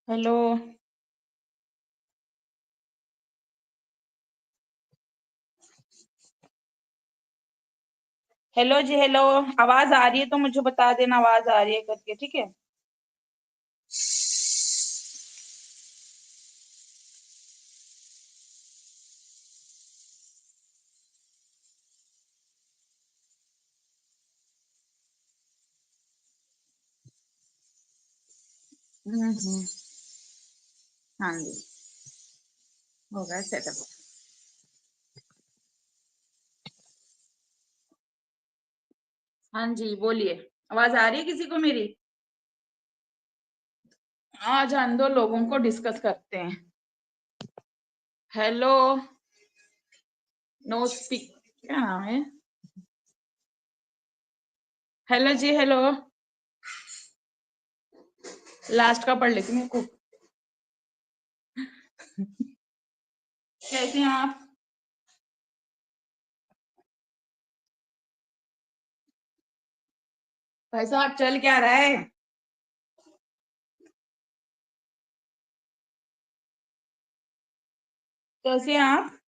Hello. Hello जी, hello. आवाज आ रही है तो मुझे बता देना आवाज आ रही है करके, ठीक है। हम्म। हाँ जी, हो गया सेटअप। हाँ जी, बोलिए। आवाज आ रही है किसी को मेरी? आज हम दो लोगों को डिस्कस करते हैं। हेलो। No speak. क्या नाम है? हेलो जी, हेलो। लास्ट का पढ़ लेती मेरे को। कैसे हैं आप? भाई साहब, चल क्या रहा है? कैसे हैं आप?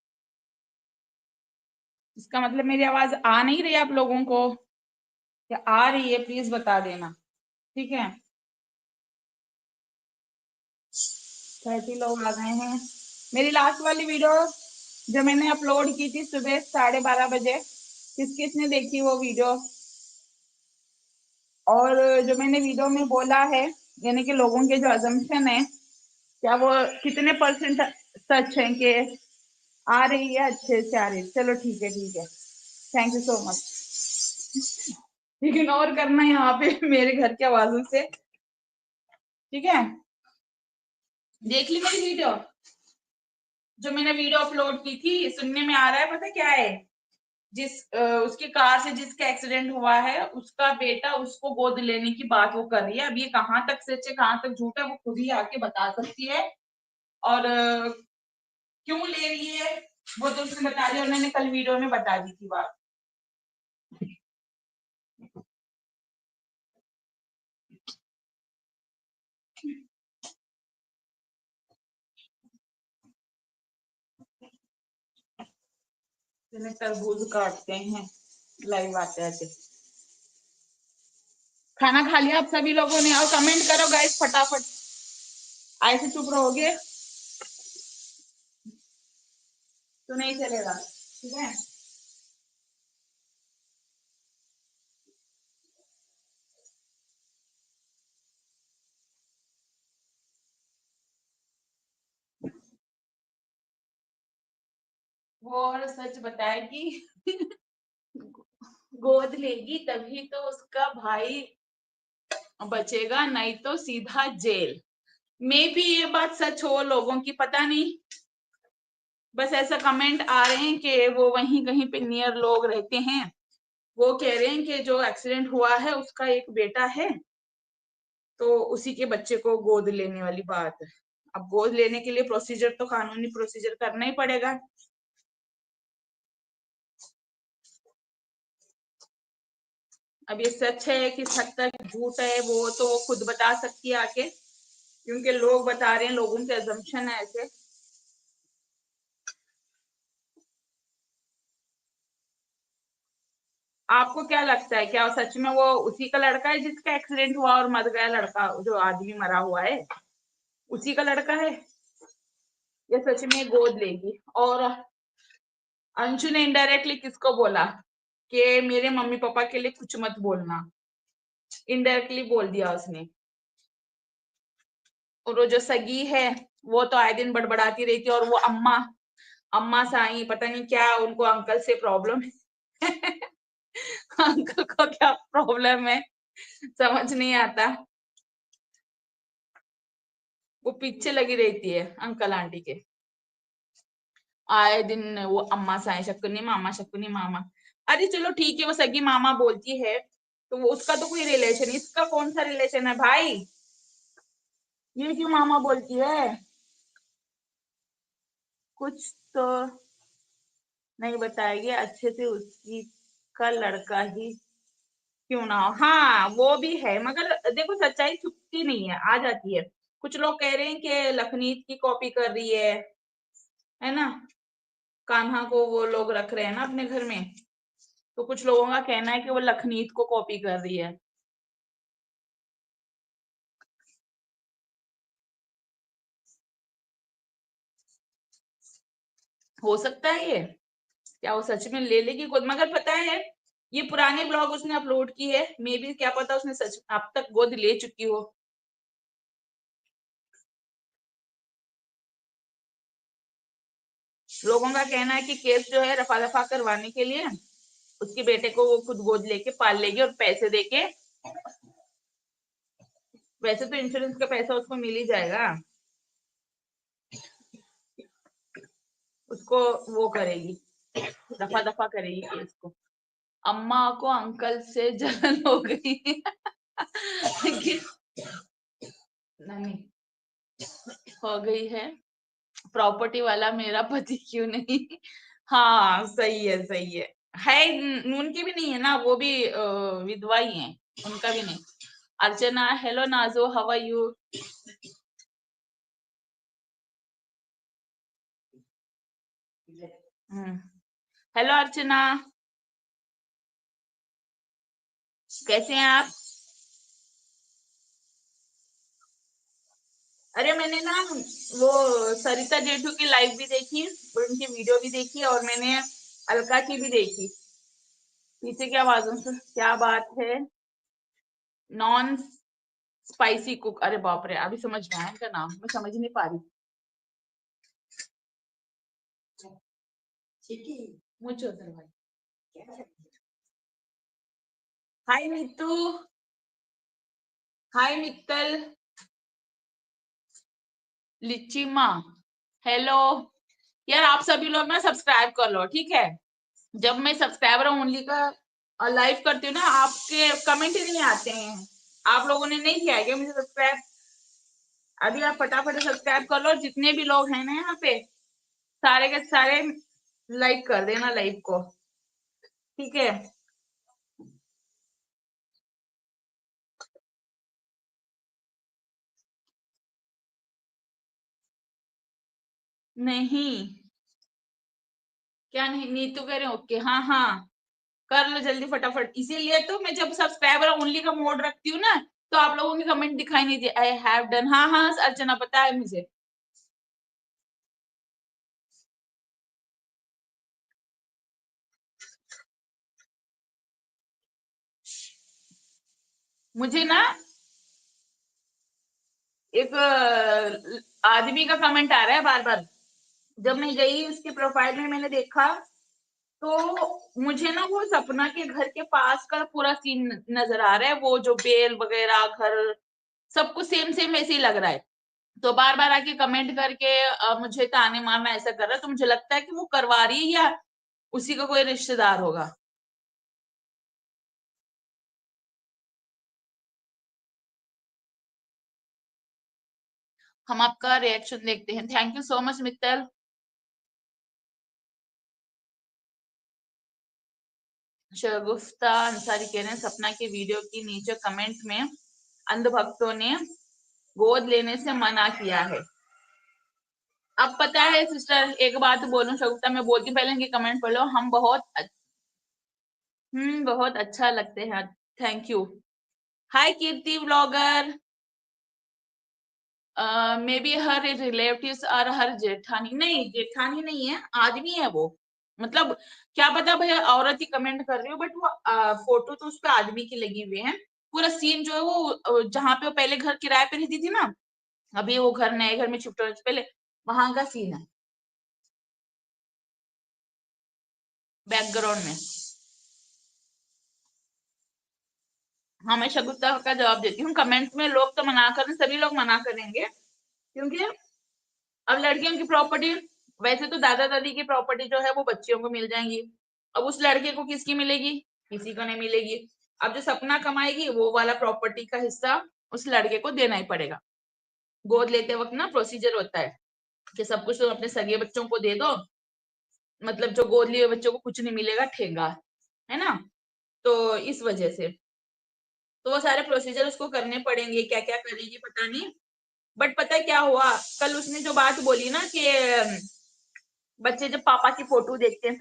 इसका मतलब मेरी आवाज आ नहीं रही आप लोगों को या आ रही है? प्लीज बता देना, ठीक है। 30 लोग आ गए हैं। मेरी लास्ट वाली वीडियो जो मैंने अपलोड की थी सुबह 12:30 बजे, किस किसने देखी वो वीडियो? और जो मैंने वीडियो में बोला है, यानी कि लोगों के जो अजम्पशन है, क्या वो कितने परसेंट सच है कि आ रही है, अच्छे से आ रही है? चलो ठीक है, ठीक है। Thank you so much. Ignore करना यहाँ पे मेरे घर की आवाजों से, ठीक है। देख ली मेरी वीडियो? जो मैंने वीडियो अपलोड की थी, सुनने में आ रहा है, पता क्या है? उसकी कार से जिसका एक्सीडेंट हुआ है, उसका बेटा उसको गोद लेने की बात वो कर रही है। अब ये कहाँ तक सच है कहाँ तक झूठ है वो खुद ही आके बता सकती है। और क्यों ले रही है वो तो उसने बता दिया, उन्होंने कल वीडियो में बता दी थी बात। तरबूज काटते हैं, लाइव आते आते। खाना खा लिया आप सभी लोगों ने? और कमेंट करो गाइस फटाफट। ऐसे चुप रहोगे तो नहीं चलेगा, ठीक है। वो और सच बताएगी। गोद लेगी तभी तो उसका भाई बचेगा, नहीं तो सीधा जेल। मे भी ये बात सच हो, लोगों की पता नहीं। बस ऐसा कमेंट आ रहे हैं कि वो वहीं कहीं पे नियर लोग रहते हैं, वो कह रहे हैं कि जो एक्सीडेंट हुआ है उसका एक बेटा है, तो उसी के बच्चे को गोद लेने वाली बात है। अब गोद लेने के लिए प्रोसीजर तो कानूनी प्रोसीजर करना ही पड़ेगा। अब ये सच है किस हद तक झूठ है वो तो वो खुद बता सकती है आके, क्योंकि लोग बता रहे हैं, लोगों के अजम्पशन है ऐसे। आपको क्या लगता है, क्या सच में वो उसी का लड़का है जिसका एक्सीडेंट हुआ और मर गया लड़का, जो आदमी मरा हुआ है उसी का लड़का है, या सच में गोद लेगी? और अंशु ने इनडायरेक्टली किसको बोला कि मेरे मम्मी पापा के लिए कुछ मत बोलना? इनडायरेक्टली बोल दिया उसने। और वो जो सगी है वो तो आए दिन बड़बड़ाती रहती है, और वो अम्मा अम्मा साई पता नहीं क्या उनको अंकल से प्रॉब्लम है। अंकल को क्या प्रॉब्लम है समझ नहीं आता। वो पीछे लगी रहती है अंकल आंटी के, आए दिन वो अम्मा साई शकुनी मामा शकुनी मामा। अरे चलो ठीक है, वो सगी मामा बोलती है तो वो उसका तो कोई रिलेशन, इसका कौन सा रिलेशन है भाई? ये क्यों मामा बोलती है? कुछ तो नहीं बताएगी अच्छे से, उसकी का लड़का ही क्यों ना हो। हाँ वो भी है, मगर देखो सच्चाई छुपती नहीं है, आ जाती है। कुछ लोग कह रहे हैं कि लखनीत की कॉपी कर रही है ना, कान्हा को वो लोग रख रहे हैं ना अपने घर में, तो कुछ लोगों का कहना है कि वो लखनीत को कॉपी कर रही है। हो सकता है ये, क्या वो सच में ले लेगी गोद? मगर पता है ये पुराने ब्लॉग उसने अपलोड की है, मे बी क्या पता उसने सच अब तक गोद ले चुकी हो। लोगों का कहना है कि केस जो है रफा दफा करवाने के लिए उसके बेटे को वो खुद गोद लेके पाल लेगी और पैसे देके, वैसे तो इंश्योरेंस का पैसा उसको मिल ही जाएगा, उसको वो करेगी, रफा दफा करेगी केस को। अम्मा को अंकल से जलन हो गई नहीं हो गई है, प्रॉपर्टी वाला मेरा पति क्यों नहीं? हाँ सही है उनकी भी नहीं है ना, वो भी विधवा ही है, उनका भी नहीं। Archana, hello Najo, how are you? Hello Archana, कैसे हैं आप? अरे मैंने ना वो सरिता जेठू की लाइव भी देखी, उनकी वीडियो भी देखी, और मैंने अलका की भी देखी। पीछे क्या आवाजों से क्या बात है? नॉन स्पाइसी कुक, अरे बाप रे, अभी समझ में आया इनका नाम, मैं समझ नहीं पा रही। मुझे उधर भाई, हाय नीतू, हाय मित्तल, लिचिमा, हेलो। यार आप सभी लोग ना सब्सक्राइब कर लो, ठीक है? जब मैं सब्सक्राइबर ओनली का लाइव करती हूँ ना, आपके कमेंट ही नहीं आते हैं। आप लोगों ने नहीं किया है क्या मुझे सब्सक्राइब? अभी आप फटाफट सब्सक्राइब कर लो, जितने भी लोग हैं ना यहाँ पे, सारे के सारे लाइक कर देना लाइव को, ठीक है? नहीं, क्या नहीं? नीतू कह रहे ओके, हाँ हाँ कर लो जल्दी फटाफट। इसीलिए तो मैं जब सब्सक्राइबर ओनली का मोड रखती हूँ ना, तो आप लोगों के कमेंट दिखाई नहीं दे। आई हैव डन, हाँ हाँ अर्चना पता है मुझे। मुझे ना एक आदमी का कमेंट आ रहा है बार बार, जब मैं गई उसके प्रोफाइल में मैंने देखा, तो मुझे ना वो सपना के घर के पास का पूरा सीन नजर आ रहा है, वो जो बेल वगैरह घर सब कुछ सेम सेम ऐसे ही लग रहा है। तो बार बार आके कमेंट करके मुझे ताने मारना ऐसा कर रहा है, तो मुझे लगता है कि वो करवा रही है या उसी का कोई रिश्तेदार होगा। हम आपका रिएक्शन देखते हैं। Thank you so much Mittal. Shagufta Ansari कह रहे हैं सपना की वीडियो की नीचे कमेंट में अंधभक्तों ने गोद लेने से मना किया है। अब पता है सिस्टर, एक बात बोलूं शगुफ्ता, मैं बोलती हूँ, पहले इनके कमेंट पढ़ लो। हम बहुत अच्छा लगते हैं। Thank you. Hi Kirti vlogger, may be her relatives और हर जेठानी, नहीं जेठानी नहीं है, आदमी है वो। मतलब क्या पता भाई औरत ही कमेंट कर रही हो, बट वो फोटो तो उस पे आदमी की लगी हुई है। पूरा सीन जो है वो जहाँ पे वो पहले घर किराए पे रहती थी ना, अभी वो घर नए घर में शिफ्ट होने से पहले, वहां का सीन है बैकग्राउंड में। हाँ मैं शगुफ्ता का जवाब देती हूँ। कमेंट में लोग तो मना कर रहे हैं, सभी लोग मना करेंगे, क्योंकि अब लड़कियों की प्रॉपर्टी, वैसे तो दादा दादी की प्रॉपर्टी जो है वो बच्चियों को मिल जाएंगी, अब उस लड़के को किसकी मिलेगी? किसी को नहीं मिलेगी। अब जो सपना कमाएगी वो वाला प्रॉपर्टी का हिस्सा उस लड़के को देना ही पड़ेगा। गोद लेते वक्त ना प्रोसीजर होता है कि सब कुछ तो अपने सगे बच्चों को दे दो, मतलब जो गोद लिए बच्चों को कुछ नहीं मिलेगा, ठेंगा, है ना? तो इस वजह से तो वो सारे प्रोसीजर उसको करने पड़ेंगे, क्या क्या करेगी पता नहीं, बट पता है क्या हुआ, कल उसने जो बात बोली ना कि बच्चे जब पापा की फोटो देखते हैं,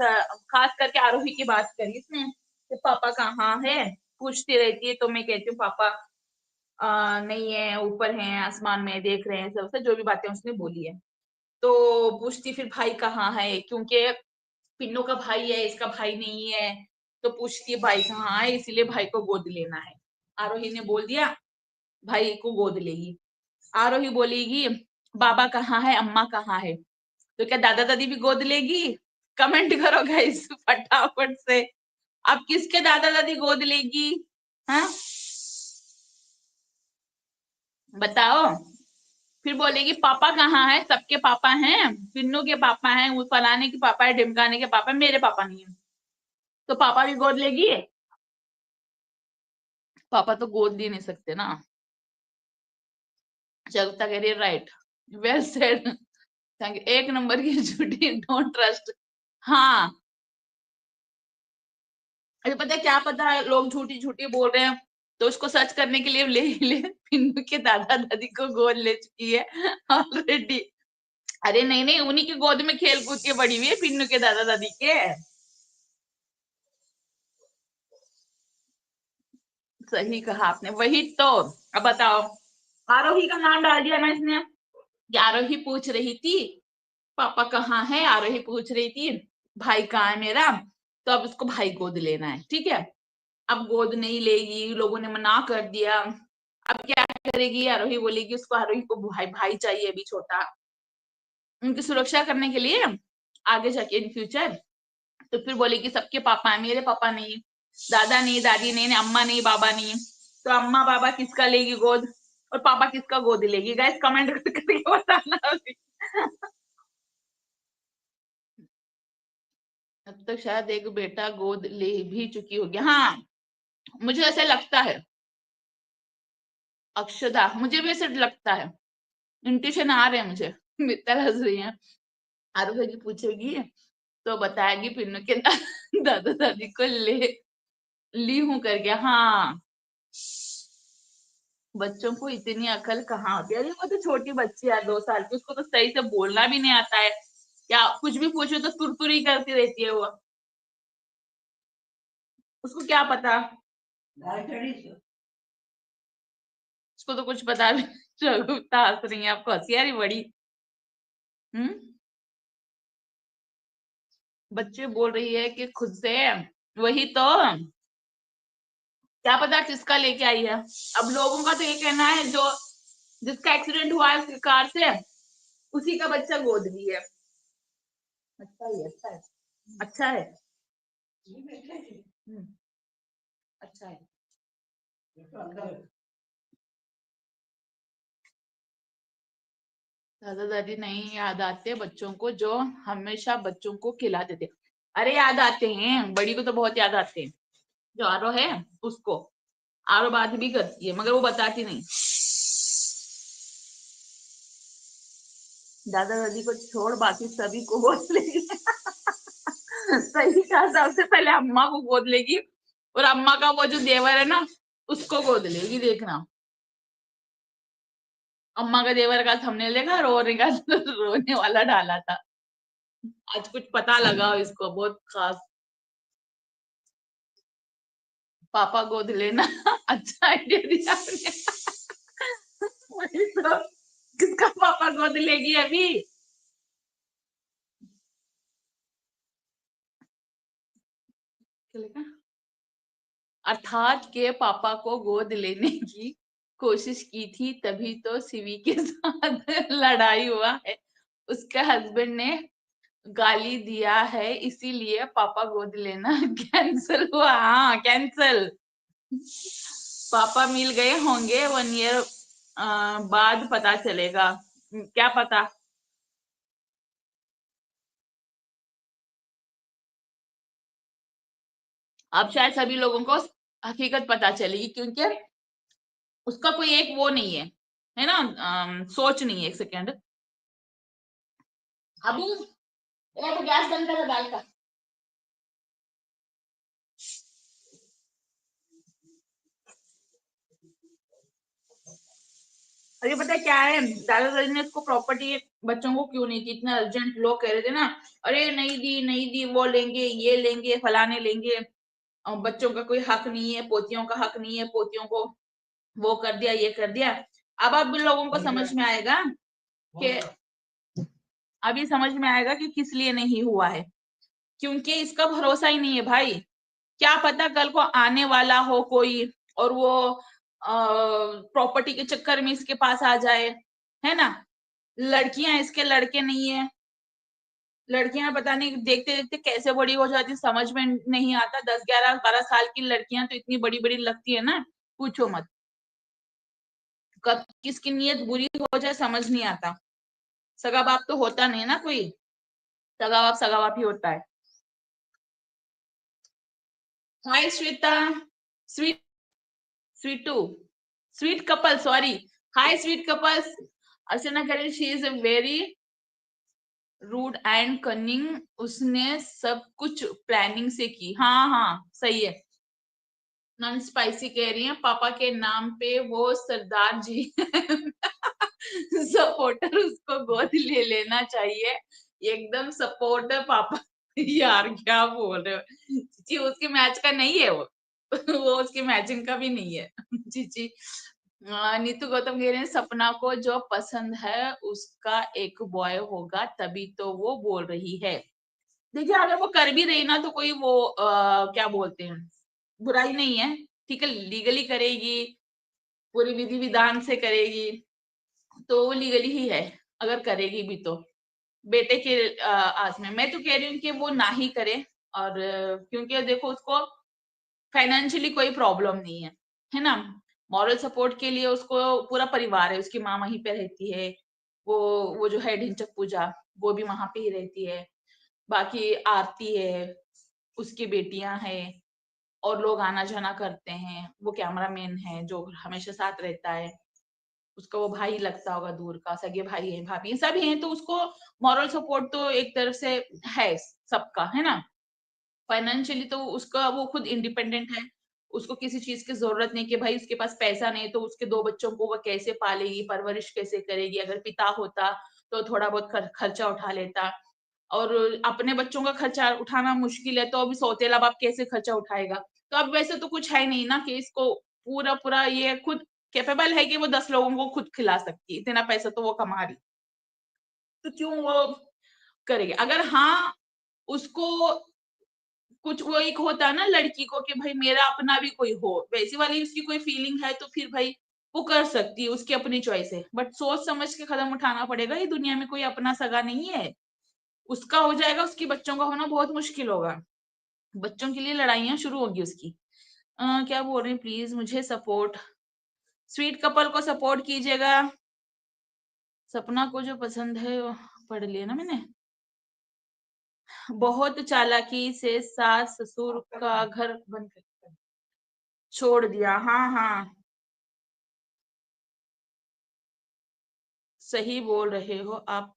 खास करके आरोही की बात करी इसने कि पापा कहाँ है, पूछती रहती है। तो मैं कहती हूँ पापा नहीं है, ऊपर हैं, आसमान में देख रहे हैं, सब जो भी बातें उसने बोली है। तो पूछती फिर भाई कहाँ है, क्योंकि पिन्नू का भाई है, इसका भाई नहीं है। तो पूछती है भाई कहाँ है, इसीलिए भाई को गोद लेना है। आरोही ने बोल दिया भाई को गोद लेगी। आरोही बोलेगी बाबा कहाँ है, अम्मा कहाँ है, तो क्या दादा दादी भी गोद लेगी? कमेंट करो गाइस फटाफट से, अब किसके दादा दादी गोद लेगी? हाँ बताओ। फिर बोलेगी पापा कहाँ है, सबके पापा हैं, पिन्नू के पापा हैं, वो फलाने के पापा है, ढिमकाने के पापा, मेरे पापा नहीं है। तो पापा भी गोद लेगी? पापा तो गोद ले नहीं सकते ना। जगता कह रही है right, well said, thank you. एक नंबर की झूठी, डोंट ट्रस्ट। हाँ अरे पता है क्या, पता है लोग झूठी झूठी बोल रहे हैं, तो उसको सर्च करने के लिए ले पिन्नू के दादा दादी को गोद ले चुकी है ऑलरेडी। अरे नहीं नहीं, उन्हीं की गोद में खेल कूद के बड़ी हुई है पिन्नू के दादा दादी के। सही कहा आपने, वही तो। अब बताओ, आरोही का नाम डाल दिया ना इसने। कि आरोही पूछ रही थी पापा कहाँ है, आरोही पूछ रही थी भाई कहाँ है मेरा, तो अब उसको भाई गोद लेना है, ठीक है। अब गोद नहीं लेगी, लोगों ने मना कर दिया। अब क्या करेगी आरोही, बोलेगी उसको, आरोही को भाई भाई चाहिए अभी छोटा, उनकी सुरक्षा करने के लिए आगे जाके इन फ्यूचर। तो फिर बोलेगी सबके पापा है, मेरे पापा नहीं, दादा नहीं, दादी नहीं, अम्मा नहीं, बाबा नहीं। तो अम्मा बाबा किसका लेगी गोद, और पापा किसका गोद लेगी? गाइस कमेंट करके बताना अभी। अब तक शायद एक बेटा गोद ले भी चुकी होगी, हाँ मुझे ऐसे लगता है। अक्षदा, मुझे भी ऐसे लगता है, इंट्यूशन आ रहे हैं मुझे। मित्तर हंस रही है। आरुषा जी पूछेगी तो बताएगी पिन्नू के दादा दादी को ले ली हूं करके। हाँ बच्चों को इतनी अकल कहाँ होती है, अरे वो तो छोटी बच्ची है 2 साल की, उसको तो सही से बोलना भी नहीं आता है, क्या कुछ भी पूछो तो तुरतुर ही करती रहती है वो, उसको क्या पता। उसको तो कुछ पता भी। चलो हंस रही है, आपको हंसी आ रही बड़ी। हम्म बच्चे बोल रही है कि खुद से, वही तो, क्या पता किसका लेके आई है। अब लोगों का तो ये कहना है जो जिसका एक्सीडेंट हुआ है उसकी कार से, उसी का बच्चा गोद ली है। अच्छा ही है, अच्छा है, अच्छा है। हम्म, अच्छा है। दादा दादी नहीं याद आते बच्चों को जो हमेशा बच्चों को खिलाते थे? अरे याद आते हैं, बड़ी को तो बहुत याद आते हैं। जो आरो है उसको, आरो बात भी करती है मगर वो बताती नहीं। दादा दादी को छोड़ बाकी सभी को गोद लेगी। सही कहा, सबसे पहले अम्मा को गोद लेगी, और अम्मा का वो जो देवर है ना उसको गोद लेगी, देखना। अम्मा का देवर का थंबनेल देखा, रोने का रोने वाला डाला था। आज कुछ पता लगा इसको बहुत खास। पापा गोद लेना अच्छा आइडिया दिया आपने। वही तो, किसका पापा गोद लेगी अभी? चलेगा। अर्थात के पापा को गोद लेने की कोशिश की थी, तभी तो सिवी के साथ लड़ाई हुआ है, उसके हस्बैंड ने गाली दिया है, इसीलिए पापा गोद लेना कैंसिल हुआ। हाँ कैंसिल। पापा मिल गए होंगे 1 ईयर बाद पता चलेगा। क्या पता। अब शायद सभी लोगों को हकीकत पता चलेगी, क्योंकि उसका कोई एक वो नहीं है ना, सोच नहीं है। एक सेकेंड, अभी एक गैस बंद कर दाल का। अरे पता है क्या है, दादाजी ने इसको प्रॉपर्टी बच्चों को क्यों नहीं दी, इतना अर्जेंट लोग कह रहे थे ना, अरे नहीं दी, वो लेंगे, ये लेंगे, फलाने लेंगे, और बच्चों का कोई हक नहीं है, पोतियों का हक नहीं है, पोतियों को वो कर दिया, ये कर दिया। अब लोगों को समझ में आएगा कि अभी समझ में आएगा कि किस लिए नहीं हुआ है, क्योंकि इसका भरोसा ही नहीं है भाई। क्या पता कल को आने वाला हो कोई और वो प्रॉपर्टी के चक्कर में इसके पास आ जाए, है ना। लड़कियां इसके लड़के नहीं है, लड़कियां पता नहीं देखते देखते कैसे बड़ी हो जाती, समझ में नहीं आता। 10 11 12 साल की लड़कियां तो इतनी बड़ी बड़ी लगती है ना, पूछो मत। कब किसकी नीयत बुरी हो जाए समझ नहीं आता। सगा बाप तो होता नहीं ना कोई, सगा बाप ही होता है। हाय श्वेता, स्वीट स्वीटू, sweet couple, sorry. Hi sweet couples. Archana करें she is very rude and cunning, उसने सब कुछ प्लानिंग से की। हाँ हाँ सही है। नॉन स्पाइसी कह रही है पापा के नाम पे वो सरदार जी सपोर्टर, उसको गोद ले लेना चाहिए, एकदम सपोर्टर पापा। यार क्या बोल रहे हो जी, उसके मैच का नहीं है वो वो उसके मैचिंग का भी नहीं है जी। नीतू गौतम कह रहे हैं सपना को जो पसंद है उसका एक बॉय होगा तभी तो वो बोल रही है। देखिए अगर वो कर भी रही ना तो कोई वो क्या बोलते हैं, बुराई नहीं है, ठीक है, लीगली करेगी, पूरी विधि विधान से करेगी तो वो लीगली ही है, अगर करेगी भी तो बेटे के आस में। मैं तो कह रही हूँ कि वो ना ही करे, और क्योंकि देखो उसको फाइनेंशियली कोई प्रॉब्लम नहीं है ना। मॉरल सपोर्ट के लिए उसको पूरा परिवार है, उसकी माँ वहीं पे रहती है, वो जो है ढिंचक पूजा वो भी वहां पे ही रहती है, बाकी आरती है, उसकी बेटियां हैं, और लोग आना जाना करते हैं, वो कैमरामैन है जो हमेशा साथ रहता है, उसका वो भाई लगता होगा दूर का, सगे भाई है, भाभी सभी हैं, तो उसको मॉरल सपोर्ट तो एक तरफ से है सबका, है ना। फाइनेंशियली तो उसका वो खुद इंडिपेंडेंट है, उसको किसी चीज की जरूरत नहीं कि भाई उसके पास पैसा नहीं तो उसके 2 बच्चों को वो कैसे पालेगी, परवरिश कैसे करेगी। अगर पिता होता तो थोड़ा बहुत खर्चा उठा लेता, और अपने बच्चों का खर्चा उठाना मुश्किल है तो अभी सौतेला बाप कैसे खर्चा उठाएगा। तो अब वैसे तो कुछ है नहीं ना कि इसको पूरा पूरा ये खुद कैपेबल है कि वो 10 लोगों को खुद खिला सकती है, इतना पैसा तो वो कमा रही, तो क्यों वो करेगी। अगर हाँ उसको कुछ वो एक होता है ना लड़की को कि भाई मेरा अपना भी कोई हो, वैसी वाली उसकी कोई फीलिंग है तो फिर भाई वो कर सकती है, उसकी अपनी चॉइस है, बट सोच समझ के कदम उठाना पड़ेगा। ये दुनिया में कोई अपना सगा नहीं है, उसका हो जाएगा, उसकी बच्चों का होना बहुत मुश्किल होगा, बच्चों के लिए लड़ाइयां शुरू होगी उसकी। क्या बोल रही प्लीज मुझे सपोर्ट, स्वीट कपल को सपोर्ट कीजिएगा। सपना को जो पसंद है वो पढ़ लिया ना मैंने। बहुत चालाकी से सास ससुर का घर बंद छोड़ दिया। हाँ हाँ सही बोल रहे हो आप,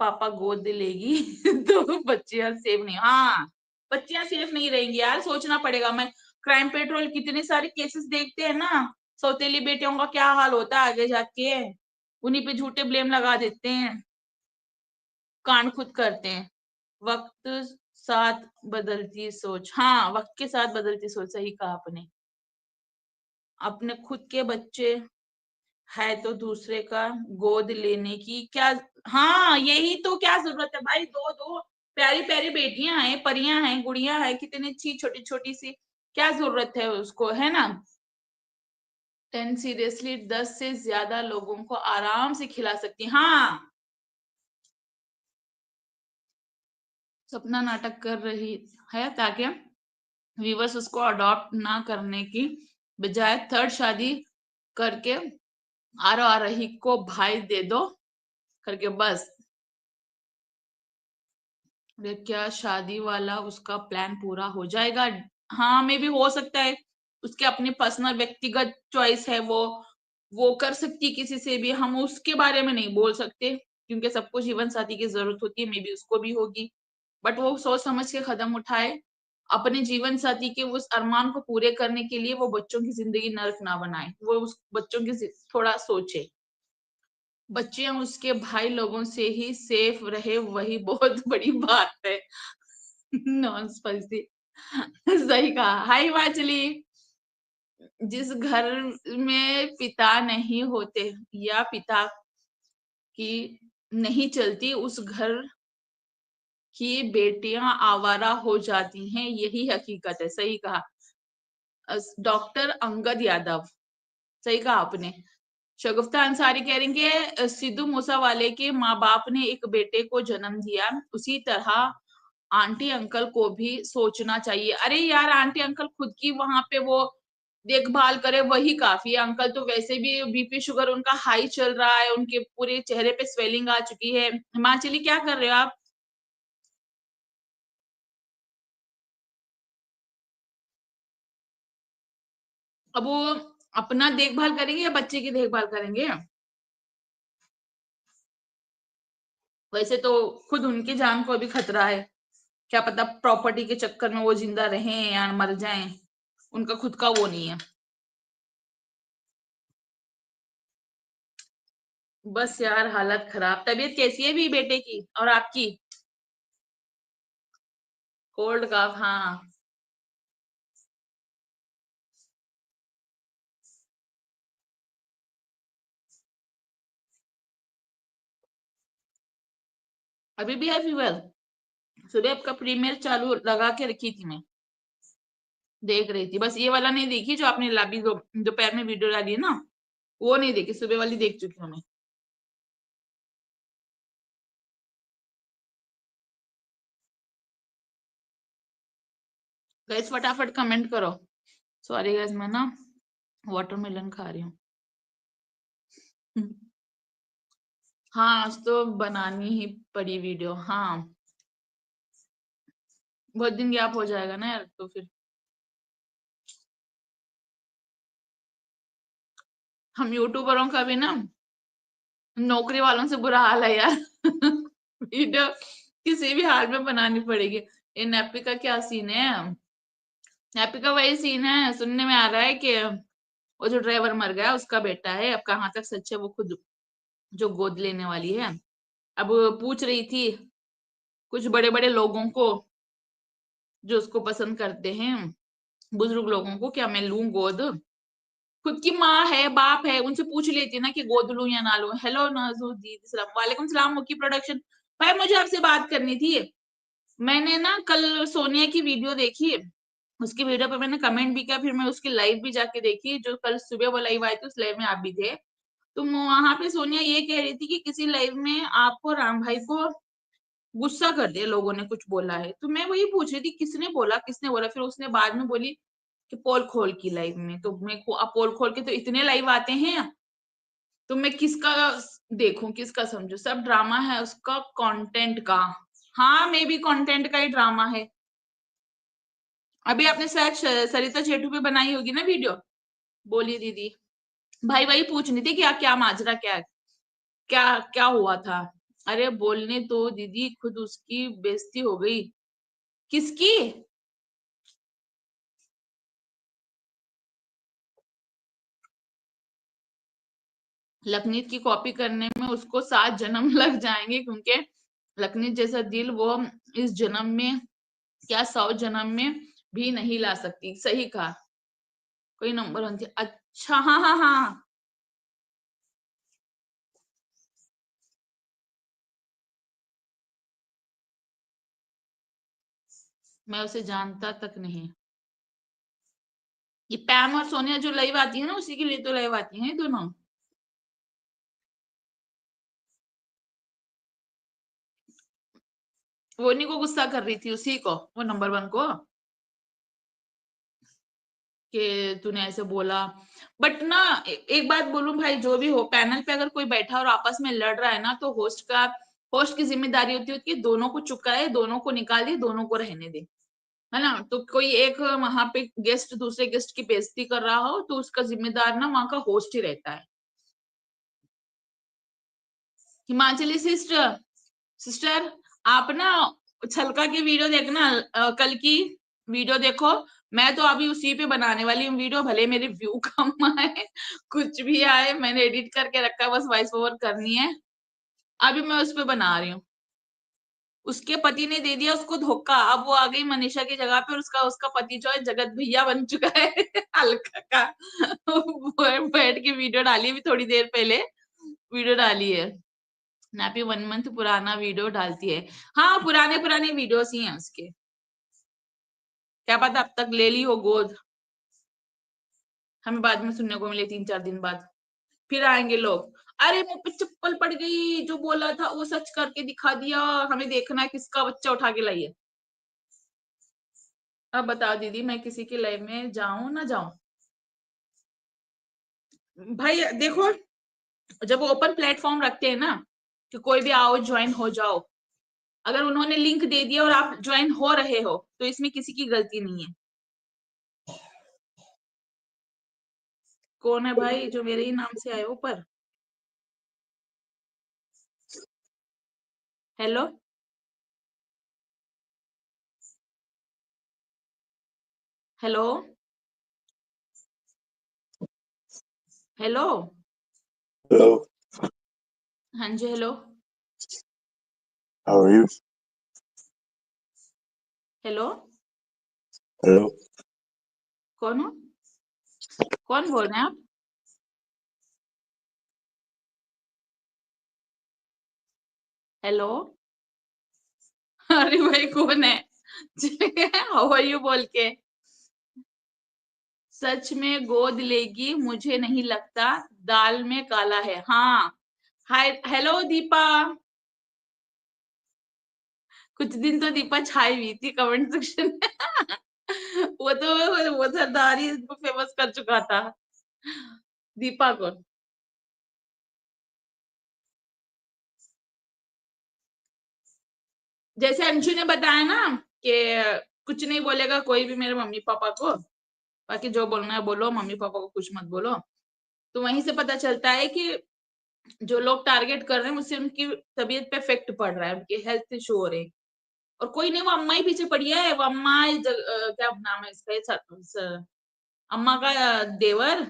पापा गोद लेगी तो बच्चियां सेफ नहीं। हाँ बच्चियां सेफ नहीं रहेंगी यार, सोचना पड़ेगा। मैं क्राइम पेट्रोल कितने सारे केसेस देखते हैं ना, सौतेली बेटियों का क्या हाल होता है आगे जाके, उन्हीं पे झूठे ब्लेम लगा देते हैं, कांड खुद करते हैं। वक्त साथ बदलती सोच, हाँ वक्त के साथ बदलती सोच, सही कहा आपने। अपने खुद के बच्चे है तो दूसरे का गोद लेने की क्या, हाँ यही तो, क्या जरूरत है भाई, दो दो प्यारी प्यारी बेटियां हैं, परियां हैं, गुड़ियां हैं, कितनी अच्छी छोटी छोटी सी, क्या जरूरत है उसको, है ना। 10 सीरियसली 10 से ज्यादा लोगों को आराम से खिला सकती। हाँ सपना नाटक कर रही है ताकि व्यूवर्स उसको अडॉप्ट ना करने की बजाय थर्ड शादी करके आरो आ रही को भाई दे दो करके बस। क्या शादी वाला उसका प्लान पूरा हो जाएगा। हाँ मे भी हो सकता है, उसके अपनी पर्सनल व्यक्तिगत चॉइस है, वो कर सकती है किसी से भी, हम उसके बारे में नहीं बोल सकते क्योंकि सबको जीवन साथी की जरूरत होती है, मे बी उसको भी होगी, बट वो सोच समझ के कदम उठाए अपने जीवन साथी के उस अरमान को पूरे करने के लिए वो बच्चों की जिंदगी नर्क ना बनाए, वो उस बच्चों की थोड़ा सोचे। बच्चे उसके भाई लोगों से ही सेफ रहे, वही बहुत बड़ी बात है। Non spicy. सही कहा। हाय हिमाचली। जिस घर में पिता नहीं होते या पिता की नहीं चलती, उस घर की बेटियां आवारा हो जाती हैं, यही हकीकत है। सही कहा डॉक्टर अंगद यादव, सही कहा आपने। शगुफ्ता अंसारी कह रही कि सिद्धू मूसावाले के माँ बाप ने एक बेटे को जन्म दिया, उसी तरह आंटी अंकल को भी सोचना चाहिए। अरे यार, आंटी अंकल खुद की वहां पे वो देखभाल करे वही काफी है। अंकल तो वैसे भी बीपी शुगर उनका हाई चल रहा है, उनके पूरे चेहरे पे स्वेलिंग आ चुकी है। हिमाचली क्या कर रहे हो आप? अब वो अपना देखभाल करेंगे या बच्चे की देखभाल करेंगे? वैसे तो खुद उनकी जान को अभी खतरा है, क्या पता प्रॉपर्टी के चक्कर में वो जिंदा रहें या मर जाएं, उनका खुद का वो नहीं है। बस यार हालत खराब। तबीयत कैसी है भी बेटे की और आपकी? कोल्ड का, हाँ। अभी भी है फीवर? सुबह आपका प्रीमियर चालू लगा के रखी थी मैं, देख रही थी। बस ये वाला नहीं देखी जो आपने लाभी दोपहर में वीडियो डाली है ना, वो नहीं देखी। सुबह वाली देख चुकी हूँ मैं। गाइस फटाफट कमेंट करो। सॉरी गाइस, मैं ना वाटरमेलन खा रही हूँ। हाँ, आज तो बनानी ही पड़ी वीडियो। हाँ, बहुत दिन गैप हो जाएगा ना यार, तो फिर हम यूट्यूबरों का भी ना नौकरी वालों से बुरा हाल है यार। वीडियो किसी भी हाल में बनानी पड़ेगी। ये नेपी का क्या सीन है? नेपी का वही सीन है, सुनने में आ रहा है कि वो जो ड्राइवर मर गया उसका बेटा है। अब कहाँ तक सच है वो खुद जो गोद लेने वाली है। अब पूछ रही थी कुछ बड़े बड़े लोगों को जो उसको पसंद करते हैं, बुजुर्ग लोगों को, क्या मैं लूं गोद? खुद की माँ है, बाप है, उनसे पूछ लेती ना कि गोद लूं या ना लूं। हेलो नाजुद्दीन सलाम, वालेकुम सलाम। मुकी प्रोडक्शन भाई, मुझे आपसे बात करनी थी। मैंने ना कल सोनिया की वीडियो देखी, उसकी वीडियो पे मैंने कमेंट भी किया, फिर मैं उसकी लाइव भी जाके देखी, जो कल सुबह वो लाइव आई थी, उस लाइव में आप भी थे। तो वहां पे सोनिया ये कह रही थी कि किसी लाइव में आपको राम भाई को गुस्सा कर दिया लोगों ने, कुछ बोला है। तो मैं वही पूछ रही थी किसने बोला, किसने बोला? फिर उसने बाद में बोली कि पोल खोल की लाइव में। तो मैं को अब पोल खोल के तो इतने लाइव आते हैं, तो मैं किसका देखूं, किसका समझू? सब ड्रामा है उसका, कंटेंट का। हाँ, मे भी कंटेंट का ही ड्रामा है। अभी आपने शायद सरिता चेटू पे बनाई होगी ना वीडियो। बोलिए दीदी। भाई वही पूछनी थी क्या क्या माजरा, क्या क्या क्या हुआ था? अरे बोलने तो दीदी, खुद उसकी बेइज्जती हो गई। किसकी? लखनीत की कॉपी करने में उसको 7 जन्म लग जाएंगे, क्योंकि लखनीत जैसा दिल वो इस जन्म में क्या 100 जन्म में भी नहीं ला सकती। सही कहा। कोई नंबर 1 थी, अच्छा, हाँ हाँ हाँ। मैं उसे जानता तक नहीं। ये पैम और सोनिया जो लाइव आती है ना, उसी के लिए तो लाइव आती हैं ये दोनों। वो नहीं को गुस्सा कर रही थी उसी को, वो नंबर 1 को, कि तूने ऐसे बोला। बट ना एक बात बोलूं भाई, जो भी हो, पैनल पे अगर कोई बैठा और आपस में लड़ रहा है ना, तो होस्ट की जिम्मेदारी होती है कि दोनों को चुकाए, दोनों को निकाल दे, दोनों को रहने दे, है ना? तो कोई एक वहां पे गेस्ट दूसरे गेस्ट की बेइज्जती कर रहा हो, तो उसका जिम्मेदार ना वहां का होस्ट ही रहता है। हिमाचली सिस्टर, सिस्टर आप ना छलका की वीडियो देखना कल की, वीडियो देखो, मैं तो अभी उसी पे बनाने वाली हूँ वीडियो, भले मेरे व्यू कम आए कुछ भी आए, मैंने एडिट करके रखा है, बस वॉइस ओवर करनी है। अभी मैं उस पे बना रही हूँ। उसके पति ने दे दिया उसको धोखा, अब वो आ गई मनीषा की जगह पे, और उसका उसका पति जो है जगत भैया बन चुका है अलका का वो बैठ के वीडियो डाली अभी थोड़ी देर पहले, वीडियो डाली है। नापी 1 मंथ पुराना वीडियो डालती है। हाँ, पुराने पुराने वीडियोस ही हैं उसके, क्या पता अब तक ले ली हो गोद, हमें बाद में सुनने को मिले 3-4 दिन बाद। फिर आएंगे लोग, अरे मुंह पे चप्पल पड़ गई, जो बोला था वो सच करके दिखा दिया, हमें देखना है किसका बच्चा उठा के लाई है। अब बताओ दीदी, मैं किसी की लाइफ में जाऊं ना जाऊं? भाई देखो, जब ओपन प्लेटफॉर्म रखते हैं ना कि कोई भी आओ ज्वाइन हो जाओ, अगर उन्होंने लिंक दे दिया और आप ज्वाइन हो रहे हो तो इसमें किसी की गलती नहीं है। कौन है भाई जो मेरे ही नाम से आए ऊपर? Hello hello hello. Hello, हाँ जी hello. how are you? Hello, Hello, कौन हो? कौन बोल रहे हैं आप? हेलो अरे भाई कौन है? हाउ आर यू बोल के, सच में गोद लेगी मुझे नहीं लगता, दाल में काला है। हाँ, हाय हेलो दीपा। कुछ दिन तो दीपा छाई हुई थी कमेंट सेक्शन में वो सरदारी फेमस कर चुका था दीपा को। जैसे अंशु ने बताया ना कि कुछ नहीं बोलेगा कोई भी मेरे मम्मी पापा को, बाकी जो बोलना है बोलो, मम्मी पापा को कुछ मत बोलो। तो वहीं से पता चलता है कि जो लोग टारगेट कर रहे हैं उससे उनकी तबीयत पे इफेक्ट पड़ रहा है, उनकी हेल्थ इशू हो रही है। और कोई नहीं, वो अम्मा ही पीछे पड़ी है, वो अम्मा क्या नाम है इसका, अम्मा का देवर,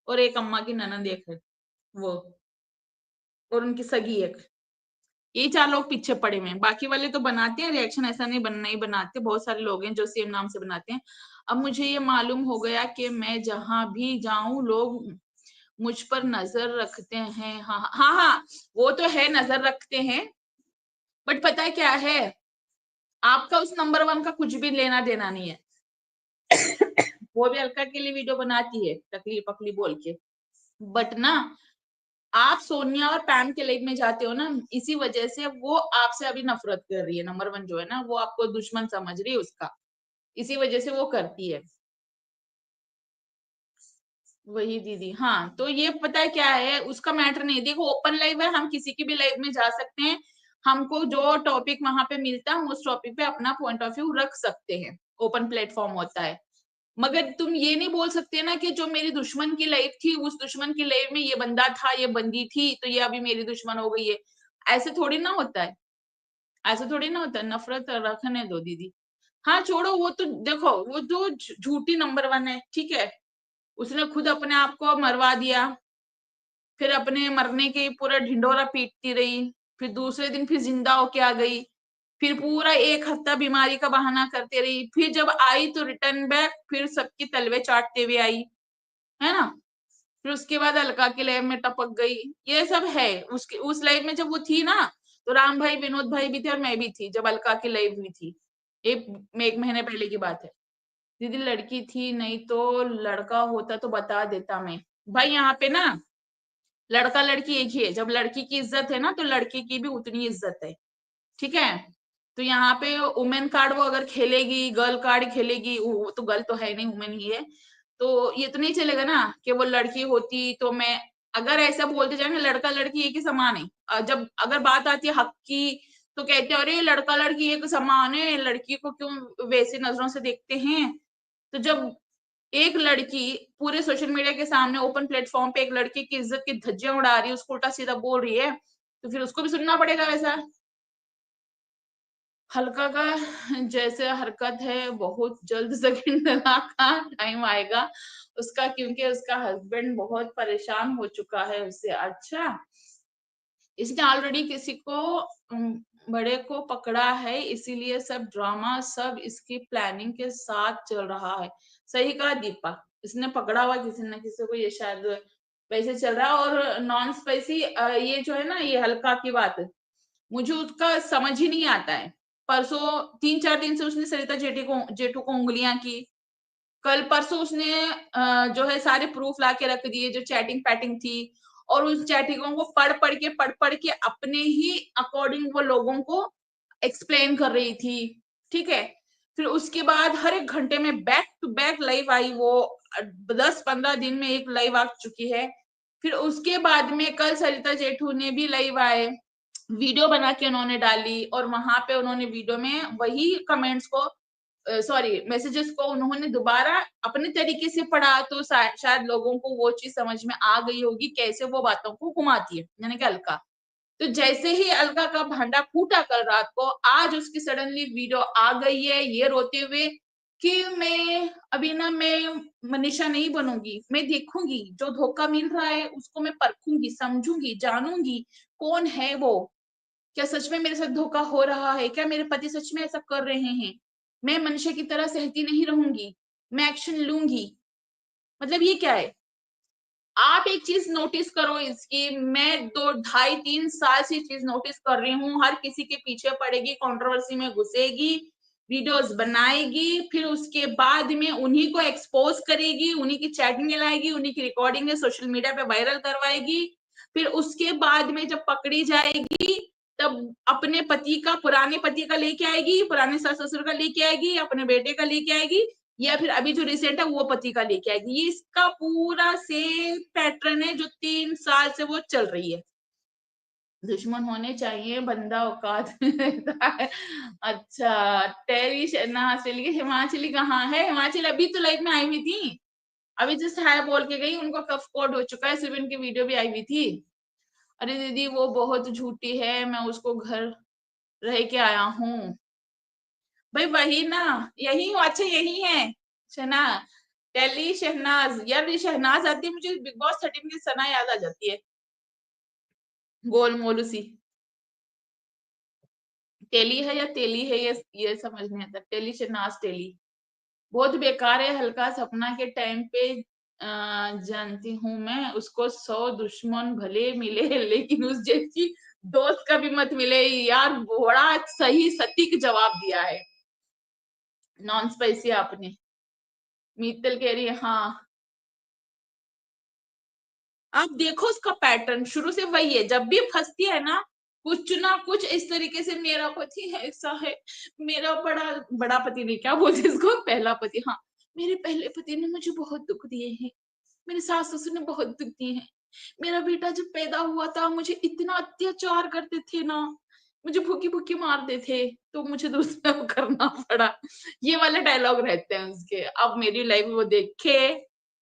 और एक अम्मा की ननद एक है वो, और उनकी सगी एक, ये 4 लोग पीछे पड़े हुए हैं। बाकी वाले तो बनाते हैं रिएक्शन, ऐसा नहीं नहीं बनाते, बहुत सारे लोग हैं जो सेम नाम से बनाते हैं। अब मुझे ये मालूम हो गया कि मैं जहां भी जाऊं लोग मुझ पर नजर रखते हैं। हाँ हाँ हाँ, वो तो है, नजर रखते हैं, बट पता है क्या है, आपका उस नंबर 1 का कुछ भी लेना देना नहीं है। वो भी अलका के लिए वीडियो बनाती है टकली पकली बोल के, बट ना आप सोनिया और पैम के लेग में जाते हो ना, इसी वजह से वो आपसे अभी नफरत कर रही है। नंबर 1 जो है ना, वो आपको दुश्मन समझ रही है उसका, इसी वजह से वो करती है। वही दीदी, हाँ, तो ये पता है क्या है, उसका मैटर नहीं। देखो ओपन लाइव है, हम किसी की भी लाइव में जा सकते हैं, हमको जो टॉपिक वहां पे मिलता है हम उस टॉपिक पे अपना पॉइंट ऑफ व्यू रख सकते हैं, ओपन प्लेटफॉर्म होता है। मगर तुम ये नहीं बोल सकते ना कि जो मेरी दुश्मन की लाइफ थी, उस दुश्मन की लाइफ में ये बंदा था, ये बंदी थी, तो ये अभी मेरी दुश्मन हो गई है। ऐसे थोड़ी ना होता है, ऐसे थोड़ी ना होता है, नफरत रखने दो दीदी। हाँ छोड़ो, वो तो देखो, वो तो झूठी नंबर 1 है, ठीक है, उसने खुद अपने आप को मरवा दिया, फिर अपने मरने के पूरा ढिंडोरा पीटती रही, फिर दूसरे दिन फिर जिंदा होके आ गई, फिर पूरा 1 हफ्ता बीमारी का बहाना करते रही, फिर जब आई तो रिटर्न बैक, फिर सबकी तलवे चाटते हुए आई, है ना। फिर उसके बाद अलका की लाइफ में टपक गई, ये सब है। उसकी उस लाइफ में जब वो थी ना, तो राम भाई विनोद भाई भी थे और मैं भी थी जब अलका की लाइफ हुई थी, 1 महीने पहले की बात है। दीदी लड़की थी, नहीं तो लड़का होता तो बता देता मैं। भाई यहाँ पे ना लड़का लड़की एक ही है, जब लड़की की इज्जत है ना तो लड़की की भी उतनी इज्जत है, ठीक है। तो यहाँ पे वुमेन कार्ड वो अगर खेलेगी, गर्ल कार्ड खेलेगी, वो तो गर्ल तो है नहीं, वुमेन ही है, तो ये तो नहीं चलेगा ना कि वो लड़की होती तो मैं, अगर ऐसा बोलते जाए ना लड़का लड़की एक ही समान है, जब अगर बात आती है हक की तो कहते हैं अरे लड़का लड़की एक समान है, लड़की को क्यों वैसे नजरों से देखते हैं। तो जब एक लड़की पूरे सोशल मीडिया के सामने ओपन प्लेटफॉर्म पे एक लड़की की इज्जत की धज्जियां उड़ा रही है, उसको उल्टा सीधा बोल रही है, तो फिर उसको भी सुनना पड़ेगा वैसा। हल्का का जैसे हरकत है, बहुत जल्द सेकंड का टाइम आएगा उसका, क्योंकि उसका हस्बैंड बहुत परेशान हो चुका है उससे। अच्छा, इसने ऑलरेडी किसी को बड़े को पकड़ा है, इसीलिए सब ड्रामा सब इसकी प्लानिंग के साथ चल रहा है। सही कहा दीपा, इसने पकड़ा हुआ किसी न किसी को, ये शायद वैसे चल रहा है। और नॉन स्पाइसी ये जो है ना, ये हल्का की बात, मुझे उसका समझ ही नहीं आता है। परसों 3-4 दिन से उसने सरिता जेठू को उंगलियां की। कल परसों उसने जो है सारे प्रूफ ला के रख दिए, जो चैटिंग पैटिंग थी, और उस चैटिंगों को पढ़ के अपने ही अकॉर्डिंग वो लोगों को एक्सप्लेन कर रही थी। ठीक है, फिर उसके बाद हर एक घंटे में बैक टू बैक लाइव आई, वो 10-15 दिन में एक लाइव आ चुकी है। फिर उसके बाद में कल सरिता जेठू ने भी लाइव आए, वीडियो बना के उन्होंने डाली, और वहां पे उन्होंने वीडियो में वही कमेंट्स को सॉरी मैसेजेस को उन्होंने दोबारा अपने तरीके से पढ़ा, तो शायद लोगों को वो चीज समझ में आ गई होगी कैसे वो बातों को घुमाती है, यानी कि अलका। तो जैसे ही अलका का भांडा फूटा कल रात को, आज उसकी सडनली वीडियो आ गई है ये रोते हुए कि मैं अभी ना, मैं मनीषा नहीं बनूंगी, मैं देखूंगी जो धोखा मिल रहा है उसको मैं परखूंगी, समझूंगी, जानूंगी कौन है वो, क्या सच में मेरे साथ धोखा हो रहा है, क्या मेरे पति सच में ऐसा कर रहे हैं, मैं मनुष्य की तरह सहती नहीं रहूंगी, मैं एक्शन लूंगी। मतलब ये क्या है? आप एक चीज नोटिस करो इसकी, मैं 2-2.5-3 साल से चीज नोटिस कर रही हूँ, हर किसी के पीछे पड़ेगी, कंट्रोवर्सी में घुसेगी, वीडियोस बनाएगी, फिर उसके बाद में उन्हीं को एक्सपोज करेगी, उन्हीं की चैटिंग लाएगी, उन्हीं की रिकॉर्डिंग सोशल मीडिया पे वायरल करवाएगी। फिर उसके बाद में जब पकड़ी जाएगी तब अपने पति का, पुराने पति का लेके आएगी, पुराने सास ससुर का लेके आएगी, अपने बेटे का लेके आएगी, या फिर अभी जो रिसेंट है वो पति का लेके आएगी। ये इसका पूरा सेम पैटर्न है जो 3 साल से वो चल रही है। दुश्मन होने चाहिए, बंदा औकात में रहता है। अच्छा, टेरी हिमाचली, हिमाचली कहाँ है? हिमाचल अभी तो लाइफ में आई हुई थी, अभी जस्ट हाय बोल के गई, उनको कफ कोट हो चुका है, सिर्फ इनकी वीडियो भी आई हुई थी। अरे दीदी वो बहुत झूठी है, मैं उसको घर रह के आया हूँ। भाई वही ना, यही हूँ। अच्छा यही है शना, टेली शहनाज, यार ये शहनाज आती है, मुझे बिग बॉस 13 की सना याद आ जाती है, गोल मोलू सी। टेली है या तेली है, ये समझ नहीं आता। टेली शहनाज, टेली बहुत बेकार है। हल्का सपना के टाइम पे जानती हूँ मैं उसको, 100 दुश्मन भले मिले लेकिन उस जैसी दोस्त कभी मत मिले। यार बड़ा सही सटीक जवाब दिया है नॉन स्पाइसी आपने। मीतल कह रही है हाँ, आप देखो उसका पैटर्न शुरू से वही है, जब भी फंसती है ना कुछ इस तरीके से, मेरा पति है ऐसा है, मेरा बड़ा बड़ा पति नहीं, क्या बोलते इसको, पहला पति, हाँ मेरे पहले पति ने मुझे बहुत दुख दिए हैं, मेरे सास ससुर ने बहुत दुख दिए हैं, मेरा बेटा जब पैदा हुआ था मुझे इतना अत्याचार करते थे ना, मुझे भूखी भूखी मारते थे, तो मुझे दूसरा करना पड़ा। ये वाले डायलॉग रहते हैं उसके। अब मेरी लाइफ वो देखे,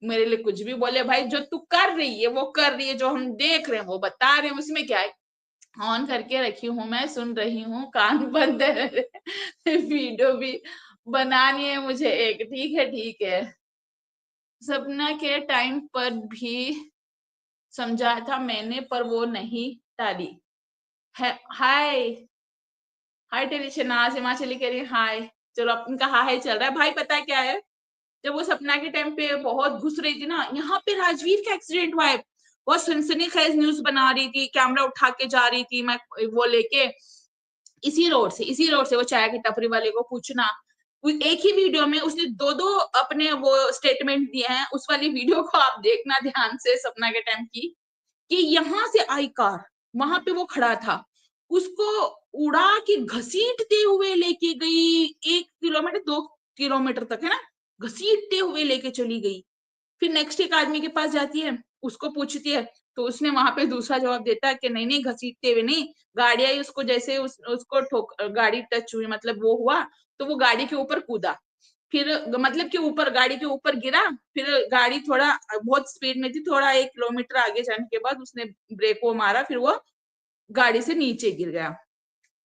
मेरे लिए कुछ भी बोले, भाई जो तू कर रही है वो कर रही है, जो हम देख रहे हैं वो बता रहे हैं, उसमें क्या है। ऑन करके रखी हूँ, मैं सुन रही हूँ, कान बंद है, वीडियो भी बनानी है मुझे एक। ठीक है ठीक है, सपना के टाइम पर भी समझाया था मैंने, पर वो नहीं टाली है। हाय हाय टेंशन, हिमाचली कह रही हाय। चलो अब इनका हाय चल रहा है। भाई पता है क्या है, जब वो सपना के टाइम पे बहुत घुस रही थी ना, यहाँ पे राजवीर का एक्सीडेंट हुआ है, बहुत सनसनीखेज न्यूज बना रही थी, कैमरा उठा के जा रही थी मैं वो लेके, इसी रोड से वो चाय की टपरी वाले को पूछना, एक ही वीडियो में उसने दो अपने वो स्टेटमेंट दिए हैं। उस वाली वीडियो को आप देखना ध्यान से, सपना के टाइम की, कि यहाँ से आई कार, वहां पे वो खड़ा था, उसको उड़ा के घसीटते हुए लेके गई, 1 किलोमीटर 2 किलोमीटर तक है ना, घसीटते हुए लेके चली गई। फिर नेक्स्ट एक आदमी के पास जाती है, उसको पूछती है, तो उसने वहां पे दूसरा जवाब देता है कि नहीं नहीं घसीटते हुए नहीं, गाड़ी आई उसको, जैसे उसको ठोक, गाड़ी टच हुई, मतलब वो हुआ, तो वो गाड़ी के ऊपर कूदा, फिर मतलब कि ऊपर, गाड़ी के ऊपर गिरा, फिर गाड़ी थोड़ा बहुत स्पीड में थी, थोड़ा 1 किलोमीटर आगे जाने के बाद उसने ब्रेक को मारा, फिर वो गाड़ी से नीचे गिर गया,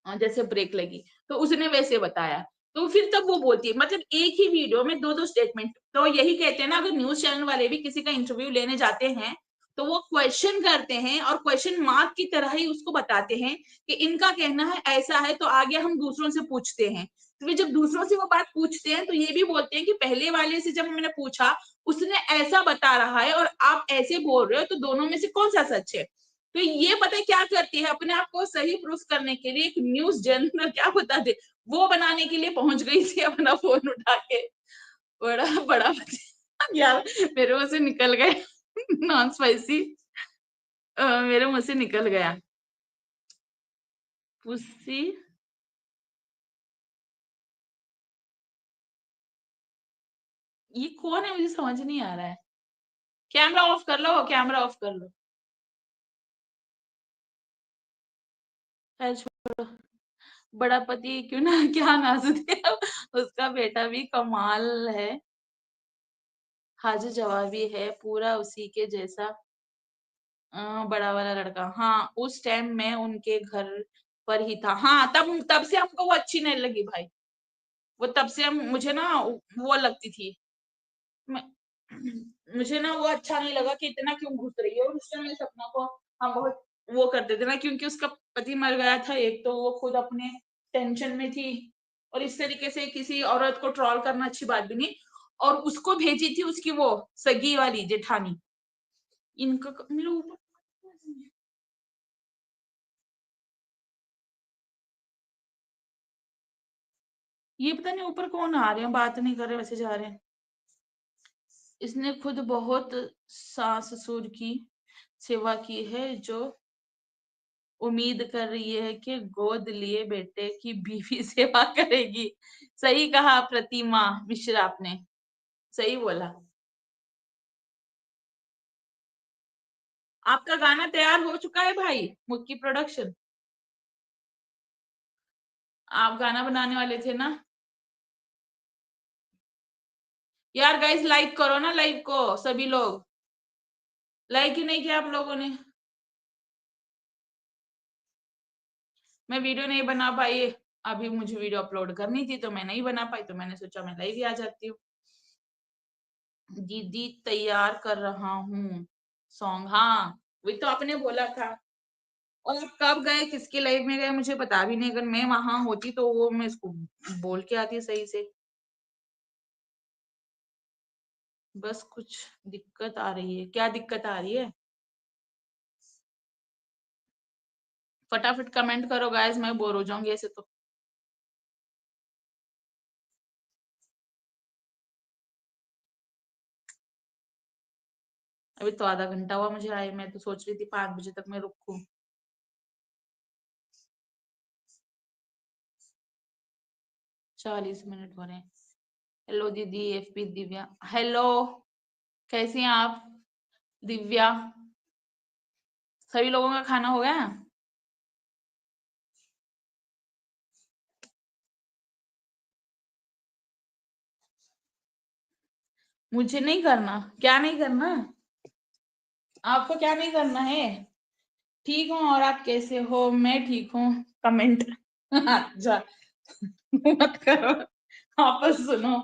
जैसे ब्रेक लगी। तो उसने वैसे बताया, तो फिर तब वो बोलती है, मतलब एक ही वीडियो में 2-2 स्टेटमेंट। तो यही कहते हैं ना, अगर न्यूज चैनल वाले भी किसी का इंटरव्यू लेने जाते हैं तो वो क्वेश्चन करते हैं और क्वेश्चन मार्क की तरह ही उसको बताते हैं कि इनका कहना है ऐसा है, तो आगे हम दूसरों से पूछते हैं। तो वे जब दूसरों से वो बात पूछते हैं तो ये भी बोलते हैं कि पहले वाले से जब मैंने पूछा उसने ऐसा बता रहा है और आप ऐसे बोल रहे हो, तो दोनों में से कौन सा सच है। तो ये पता है क्या करती है, अपने आप को सही प्रूफ करने के लिए एक न्यूज जर्नल क्या बता दे वो बनाने के लिए पहुंच गई थी अपना फोन उठा के। बड़ा बड़ा यार मेरे मुंह से निकल गए नॉन स्पाइसी, मेरे मुंह से निकल गया पुस्सी। ये कौन है, मुझे समझ नहीं आ रहा है। कैमरा ऑफ कर लो, कैमरा ऑफ कर लो। बड़ा पति क्यों ना क्या नाजुक उसका बेटा भी कमाल है, हाजिर जवाबी है, पूरा उसी के जैसा। बड़ा वाला लड़का, हाँ उस टाइम मैं उनके घर पर ही था। हाँ तब तब से हमको वो अच्छी नहीं लगी भाई, वो तब से हम मुझे ना वो लगती थी। मुझे ना वो अच्छा नहीं लगा कि इतना क्यों घुस रही है। और उस समय सपना को हम बहुत वो करते थे ना, क्योंकि उसका पति मर गया था एक, तो वो खुद अपने टेंशन में थी। और इस तरीके से किसी औरत को ट्रोल करना अच्छी बात भी नहीं। और उसको भेजी थी उसकी वो सगी वाली जेठानी। इनका मेरे ऊपर ये पता नहीं ऊपर कौन आ रहे हैं, बात नहीं कर रहे वैसे जा रहे हैं। इसने खुद बहुत सास ससुर की सेवा की है, जो उम्मीद कर रही है कि गोद लिए बेटे की बीवी सेवा करेगी। सही कहा प्रतिमा मिश्रा, आपने सही बोला। आपका गाना तैयार हो चुका है भाई, मुक्की प्रोडक्शन। आप गाना बनाने वाले थे ना यार। गाइस लाइक करो ना, लाइव को सभी लोग। लाइक ही नहीं किया आप लोगों ने। मैं वीडियो नहीं बना पाई, अभी मुझे वीडियो अपलोड करनी थी तो मैं नहीं बना पाई, तो मैंने सोचा मैं लाइव ही आ जाती हूँ। दीदी तैयार कर रहा हूँ सॉन्ग, हाँ वही तो आपने बोला था। और आप कब गए, किसके लाइव में गए, मुझे पता भी नहीं। अगर मैं वहां होती तो वो मैं इसको बोल के आती सही से। बस कुछ दिक्कत आ रही है। क्या दिक्कत आ रही है? फटाफट कमेंट करो गाइस, मैं बोर हो जाऊंगी ऐसे तो। अभी तो आधा घंटा हुआ मुझे आए, मैं तो सोच रही थी 5 बजे तक मैं रुकूं। 40 मिनट हो रहे हैं। हेलो दीदी, एफपी दिव्या, हेलो कैसी हैं आप दिव्या? सभी लोगों का खाना हो गया? मुझे नहीं करना? क्या नहीं करना? आपको क्या नहीं करना है? ठीक हूँ, और आप कैसे हो? मैं ठीक हूँ। कमेंट जा मत करो, आपस सुनो,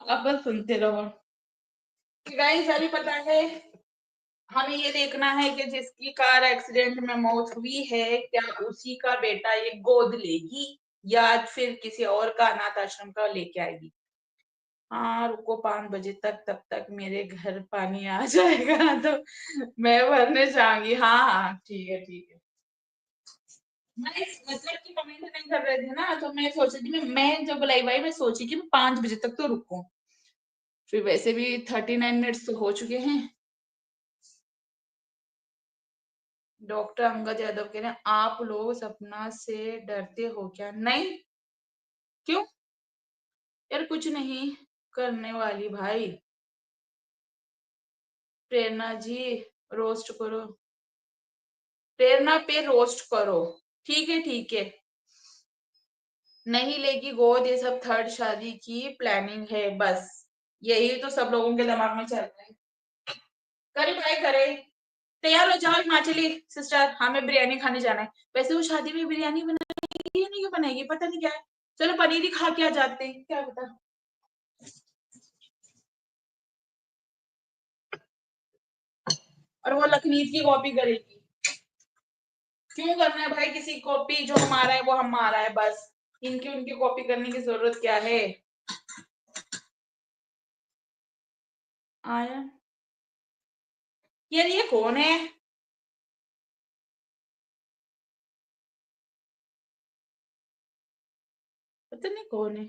आपस सुनते रहो। गाइस अभी पता है हमें ये देखना है कि जिसकी कार एक्सीडेंट में मौत हुई है, क्या उसी का बेटा ये गोद लेगी या फिर किसी और का अनाथ आश्रम का लेके आएगी। हाँ रुको 5 बजे तक, तब तक मेरे घर पानी आ जाएगा तो मैं भरने जाऊंगी। हाँ हाँ ठीक है ठीक है। मैं इस मतलब की कमेंट नहीं कर रहे थे ना, तो मैं सोची थी मैं जब बुलाई भाई मैं सोची कि मैं 5 बजे तक तो रुकूं। फिर वैसे भी 39 मिनट्स तो हो चुके हैं। डॉक्टर अंगद यादव कह रहे हैं आप लोग सपना से डरते हो क्या? नहीं, क्यों यार, कुछ नहीं करने वाली भाई। प्रेरणा जी रोस्ट करो, प्रेरणा पे रोस्ट करो। ठीक है ठीक है। नहीं लेगी गोद, ये सब थर्ड शादी की प्लानिंग है बस। यही तो सब लोगों के दिमाग में चल रहा है। करे भाई करे, तैयार हो जाओ हिमाचली सिस्टर, हमें बिरयानी खाने जाना है। वैसे वो शादी में बिरयानी बना ये नहीं क्यों बनाएगी, पता नहीं क्या है। चलो पनीर ही खा के आ जाते हैं, क्या पता। और वो लखनीत की कॉपी करेगी। क्यों करना है भाई किसी कॉपी, जो हमारा है वो हमारा है बस। इनकी उनकी कॉपी करने की जरूरत क्या है। आया यार, ये कौन है? पता नहीं कौन है।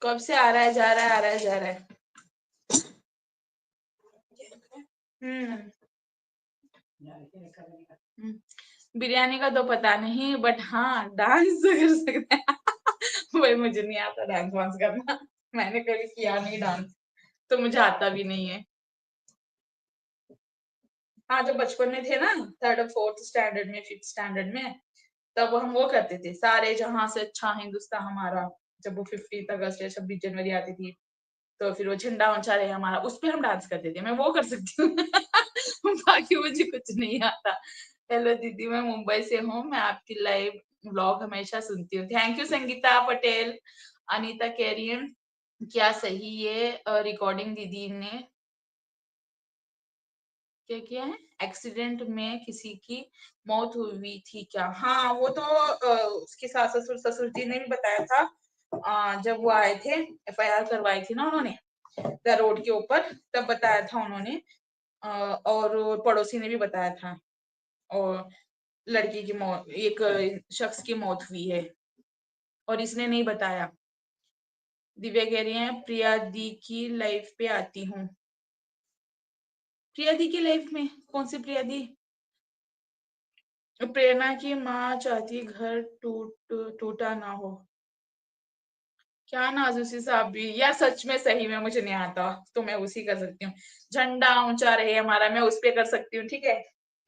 कब से आ रहा है जा रहा है, आ रहा है जा रहा है। बिरयानी का तो पता नहीं, बट हाँ डांस कर सकते हैं। भाई मुझे नहीं आता डांस वांस करना, मैंने कभी किया नहीं डांस, तो मुझे आता भी नहीं है। हाँ जब बचपन में थे ना, 3rd 4th स्टैंडर्ड में, 5th स्टैंडर्ड में, तब हम वो करते थे, सारे जहां से अच्छा हिंदुस्तान हमारा। जब वो 15 अगस्त या 26 जनवरी आती थी, तो फिर वो झंडा ऊंचा रहे हमारा, उस पे हम डांस करते थे। मैं वो कर सकती हूँ। बाकी मुझे कुछ नहीं आता। हेलो दीदी, मैं मुंबई से हूँ, मैं आपकी लाइव व्लॉग हमेशा सुनती हूँ। Thank you Sangeeta Patel. अनीता कह रही है क्या सही ये रिकॉर्डिंग दीदी ने क्या किया है, एक्सीडेंट में किसी की मौत हुई थी क्या? हाँ वो तो उसके सास ससुर जी ने भी बताया था। जब वो आए थे, FIR करवाई थी ना उन्होंने रोड के ऊपर, तब बताया था उन्होंने। और पड़ोसी ने भी बताया था। और लड़की की मौत, एक शख्स की मौत हुई है, और इसने नहीं बताया। दिव्या कह रही है प्रिया दी की लाइफ पे आती हूँ। प्रिया दी की लाइफ में कौन सी प्रिया दी? प्रेरणा की माँ चाहती घर टूटा ना हो। क्या नाजुसी साहब भी यार, सच में सही में मुझे नहीं आता, तो मैं उसी कर सकती हूँ। झंडा ऊंचा रहे हमारा, मैं उस पे कर सकती हूँ, ठीक है।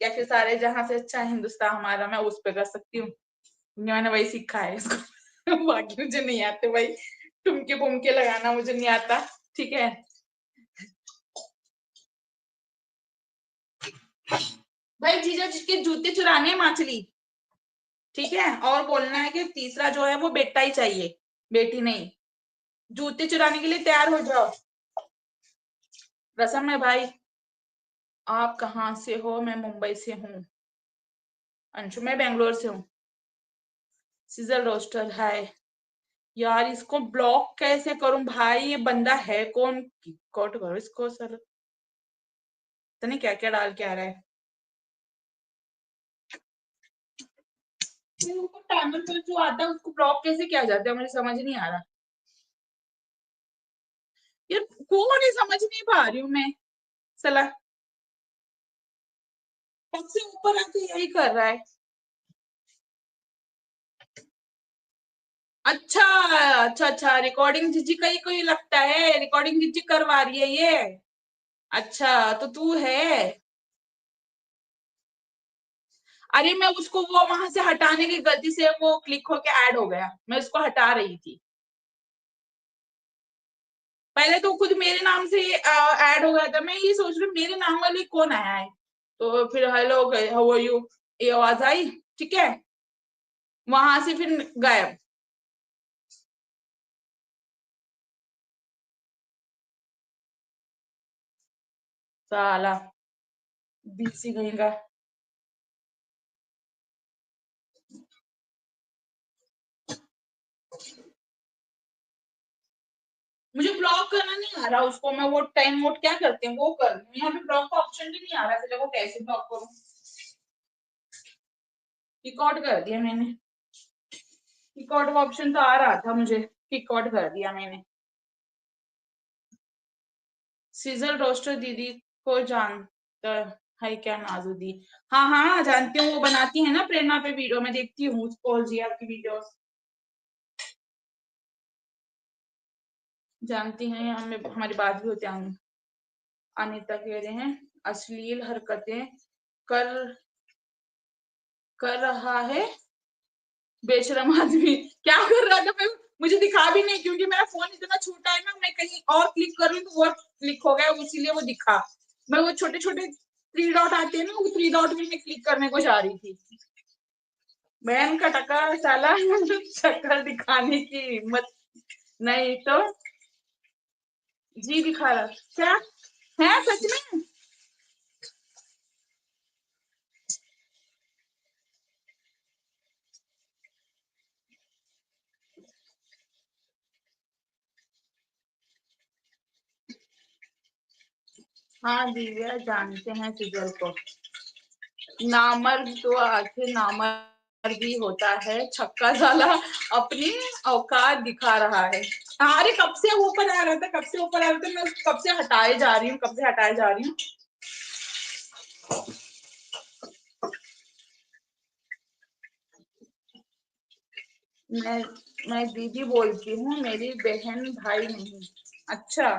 या फिर सारे जहां से अच्छा हिंदुस्तान हमारा, मैं उस पे कर सकती हूँ। मैंने वही सीखा है इसको। बाकी मुझे नहीं आते भाई, ठुमके बुमके लगाना मुझे नहीं आता, ठीक है। भाई जीजा जिसके जूते चुराने हैं माचली, ठीक है। और बोलना है कि तीसरा जो है वो बेटा ही चाहिए, बेटी नहीं। जूते चुराने के लिए तैयार हो जाओ। रसम है भाई। आप कहाँ से हो? मैं मुंबई से हूँ। अंशु मैं बेंगलोर से हूँ। सीजल रोस्टर है यार, इसको ब्लॉक कैसे करूं भाई? ये बंदा है कौन? कॉट करो इसको सर, तो नहीं क्या क्या डाल के आ रहा है। टाइमर पर जो आता है उसको ब्लॉक कैसे किया जाता है, मुझे समझ नहीं आ रहा यार। कौन है समझ नहीं पा रही हूँ मैं। सला सबसे ऊपर आके यही कर रहा है। अच्छा अच्छा अच्छा, रिकॉर्डिंग जीजी का ही कोई लगता है, रिकॉर्डिंग जीजी करवा रही है ये। अच्छा तो तू है। अरे मैं उसको वो वहां से हटाने की गलती से वो क्लिक होके ऐड हो गया, मैं उसको हटा रही थी। पहले तो खुद मेरे नाम से ऐड हो गया था, मैं ये सोच रही हूँ मेरे नाम वाले कौन आया है। तो फिर हेलो हाउ आर यू, ये आवाज आई, ठीक है। वहां से फिर गायब। साला बीसी कहेगा। मुझे ब्लॉक करना नहीं आ रहा उसको, मैं वो टाइम वोट क्या करते हैं वो कर रही हूँ। यहाँ पे ब्लॉक का ऑप्शन भी नहीं आ रहा, फिर वो कैसे ब्लॉक करूँ? रिकॉर्ड कर दिया मैंने, रिकॉर्ड का ऑप्शन तो आ रहा था मुझे, रिकॉर्ड कर दिया मैंने। सीजल रोस्टर दीदी को जानता है क्या नाजू दी? हाँ हाँ जानती हूँ, वो बनाती है ना प्रेरणा पे वीडियो, मैं देखती हूँ उसको जी आपकी वीडियोस। जानती हैं, हमें हमारी बात भी होती है। अनीता कह रहे हैं अश्लील हरकतें कर कर रहा है बेशरम आदमी। क्या कर रहा था मैं? मुझे दिखा भी नहीं, क्योंकि मेरा फोन इतना छोटा है ना, मैं कहीं और क्लिक कर रही हूँ तो वो क्लिक हो गया, इसीलिए वो दिखा। मैं वो छोटे छोटे 3 डॉट आते हैं ना, वो 3 डॉट में मैं क्लिक करने को जा रही थी। बहन का टका साला शक्ल दिखाने की हिम्मत नहीं तो जी दिखा रहा क्या है सच में। हाँ दिव्या जानते हैं सिजल को। नामर्द तो आखिर नामर्द भी होता है, छक्का साला अपनी औकात दिखा रहा है। अरे कब से ऊपर आ रहा था, कब से ऊपर आ रहा था, मैं कब से हटाए जा रही हूँ, कब से हटाए जा रही हूँ। मैं दीदी बोलती हूँ, मेरी बहन भाई नहीं। अच्छा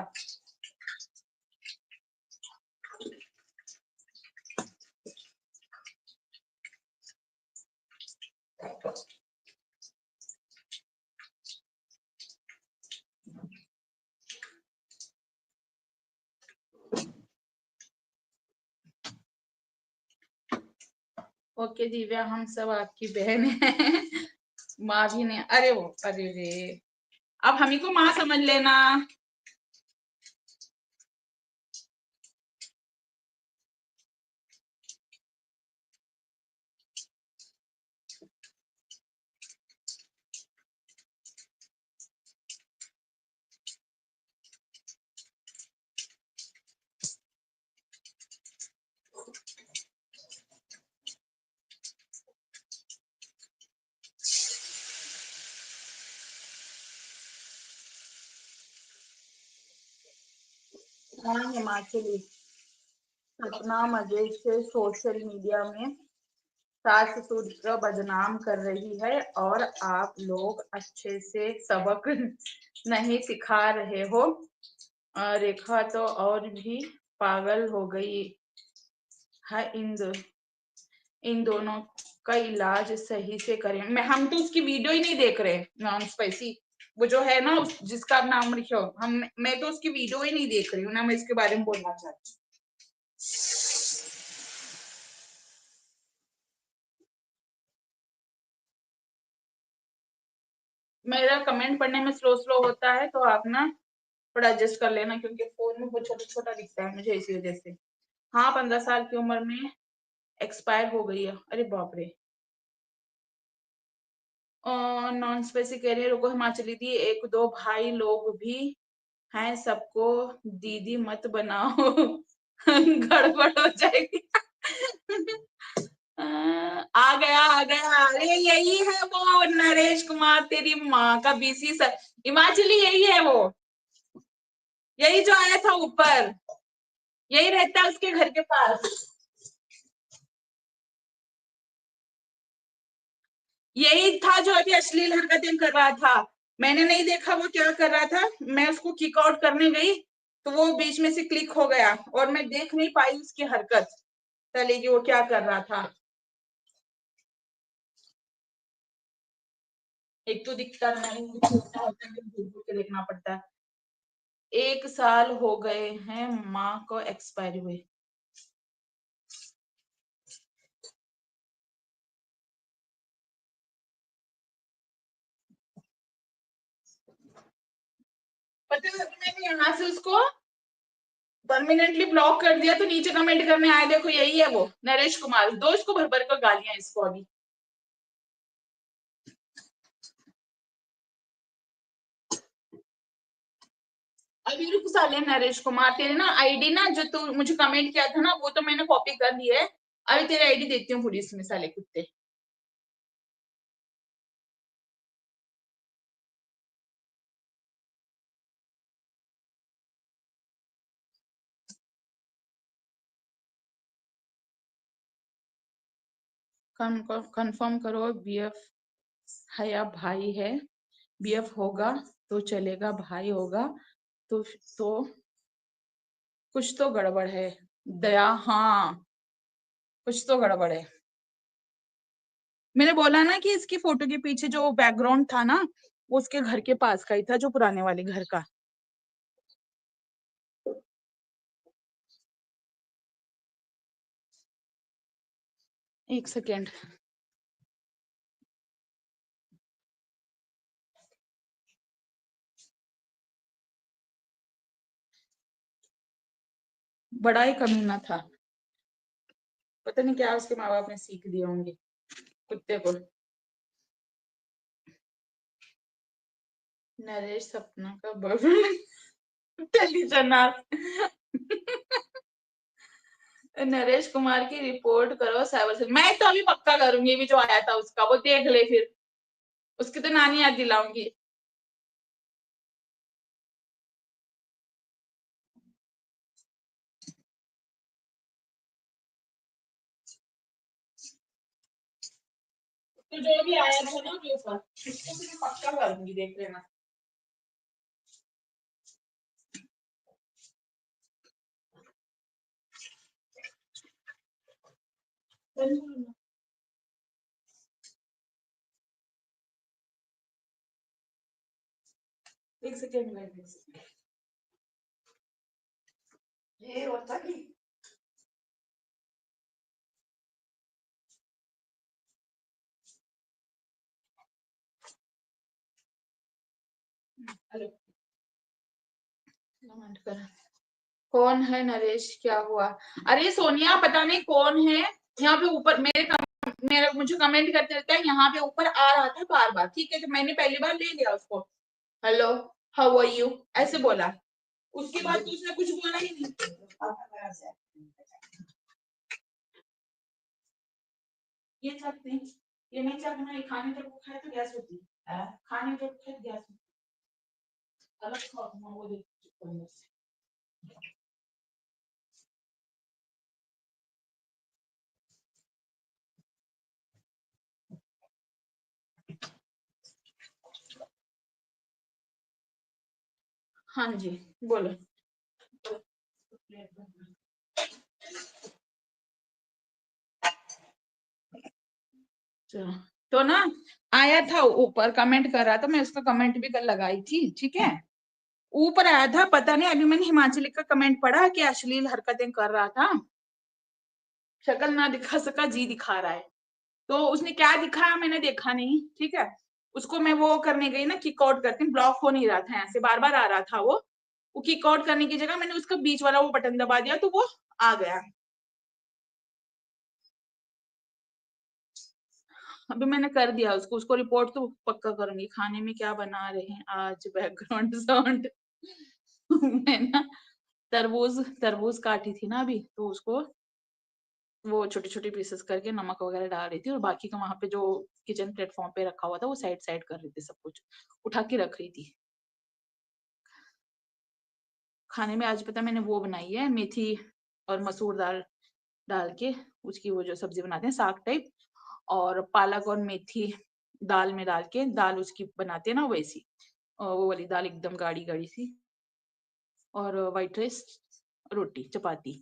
ओके दिव्या, हम सब आपकी बहन है। माँ भी नहीं, अरे वो अरे रे, अब हम ही को माँ समझ लेना। हाँ हिमाचली सपना मजे से सोशल मीडिया में सास ससुर को बदनाम कर रही है, और आप लोग अच्छे से सबक नहीं सिखा रहे हो। रेखा तो और भी पागल हो गई है। इन दोनों का इलाज सही से करें। हम तो उसकी वीडियो ही नहीं देख रहे, नॉन स्पाइसी वो जो है ना, जिसका नाम लिखो, मैं तो उसकी वीडियो ही नहीं देख रही हूँ ना, मैं इसके बारे में बोलना चाहती हूँ। मेरा कमेंट पढ़ने में स्लो स्लो होता है, तो आप ना थोड़ा एडजस्ट कर लेना, क्योंकि फोन में बहुत छोटा छोटा दिखता है मुझे, इसी वजह से। हाँ 15 साल की उम्र में एक्सपायर हो गई है। अरे बाप रे। नॉन स्पाइसी कह रही है, रुको हिमाचली दी, एक दो भाई लोग भी हैं, सबको दीदी मत बनाओ। गड़बड़ हो जाएगी। आ गया, अरे यही है वो नरेश कुमार, तेरी माँ का बीसी सर, हिमाचली यही है वो, यही जो आया था ऊपर, यही रहता है उसके घर के पास। यही था जो अभी अश्लील हरकतें कर रहा था। मैंने नहीं देखा वो क्या कर रहा था, मैं उसको किक आउट करने गई तो वो बीच में से क्लिक हो गया, और मैं देख नहीं पाई उसकी हरकत चले कि वो क्या कर रहा था। एक तो दिखता नहीं, छोटा होता है, दूर दूर के देखना पड़ता है। 1 साल हो गए हैं माँ को एक्सपायर हुए। पता है मैंने यहाँ से उसको परमानेंटली ब्लॉक कर दिया, तो नीचे कमेंट करने आए, देखो यही है वो नरेश कुमार, दो इसको भर भर कर गालियां इसको अभी। अभी रुक साले नरेश कुमार, तेरे ना आईडी ना, जो तू मुझे कमेंट किया था ना, वो तो मैंने कॉपी कर ली है। अभी तेरी आईडी देती हूँ पुलिस में, साले कुत्ते। कंफर्म करो, बीएफ है या भाई है? बीएफ होगा तो चलेगा, भाई होगा तो कुछ तो गड़बड़ है। दया, हाँ कुछ तो गड़बड़ है। मैंने बोला ना कि इसकी फोटो के पीछे जो बैकग्राउंड था ना, वो उसके घर के पास का ही था, जो पुराने वाले घर का। एक सेकेंड। बड़ा ही कमीना था, पता नहीं क्या उसके माँ बाप ने सीख दिए होंगे कुत्ते को। नरेश सपना का बॉयफ्रेंड टेलीजनार। नरेश कुमार की रिपोर्ट करो साइबर सेल। मैं तो अभी पक्का करूंगी, भी जो आया था उसका, वो देख ले फिर, उसकी तो नानी याद दिलाऊंगी। तो जो भी आया था ना उसके ऊपर, उसको तो मैं पक्का करूंगी, देख लेना। एक सेकेंड में ये होता नहीं। हेलो, कमेंट कर। कौन है नरेश, क्या हुआ? अरे सोनिया, पता नहीं कौन है यहाँ पे ऊपर, मेरे मुझे कमेंट करते रहता है, यहाँ पे ऊपर आ रहा था बार बार। ठीक है, तो मैंने पहली बार ले लिया उसको, हेलो हाउ आर यू ऐसे बोला। उसके बाद तो उसने कुछ बोला ही नहीं। ये चाहते, ये नहीं चाहते ना, खाने जब वो खाए तो गैस होती है, खाने जब खाए गैस होती है। अलग खाओ वो देख। हाँ जी, बोलो। तो ना आया था ऊपर, कमेंट कर रहा था, मैं उसका कमेंट भी कर लगाई थी। ठीक है, ऊपर आया था, पता नहीं, अभी मैंने हिमाचली का कमेंट पढ़ा कि अश्लील हरकतें कर रहा था, शक्ल ना दिखा सका जी दिखा रहा है। तो उसने क्या दिखाया मैंने देखा नहीं। ठीक है, उसको मैं वो करने गई ना, किक आउट करती, ब्लॉक हो नहीं रहा था, ऐसे बार बार आ रहा था वो किक आउट करने की जगह मैंने उसका बीच वाला वो बटन दबा दिया, तो वो आ गया। अभी मैंने कर दिया उसको रिपोर्ट तो पक्का करूंगी। खाने में क्या बना रहे हैं आज, बैकग्राउंड साउंड। मैं ना तरबूज तरबूज काटी थी ना अभी, तो उसको वो छोटे छोटे पीसेस करके नमक वगैरह डाल रही थी, और बाकी का वहां पे जो किचन प्लेटफॉर्म पे रखा हुआ था वो साइड साइड कर रही थी, सब कुछ उठा के रख रही थी। खाने में आज पता मैंने वो बनाई है, मेथी और मसूर दाल डाल के, उसकी वो जो सब्जी बनाते हैं साग टाइप, और पालक और मेथी दाल में डाल के, दाल उसकी बनाते हैं ना वैसी, वो वाली दाल एकदम गाढ़ी गाढ़ी सी, और व्हाइट राइस, रोटी चपाती।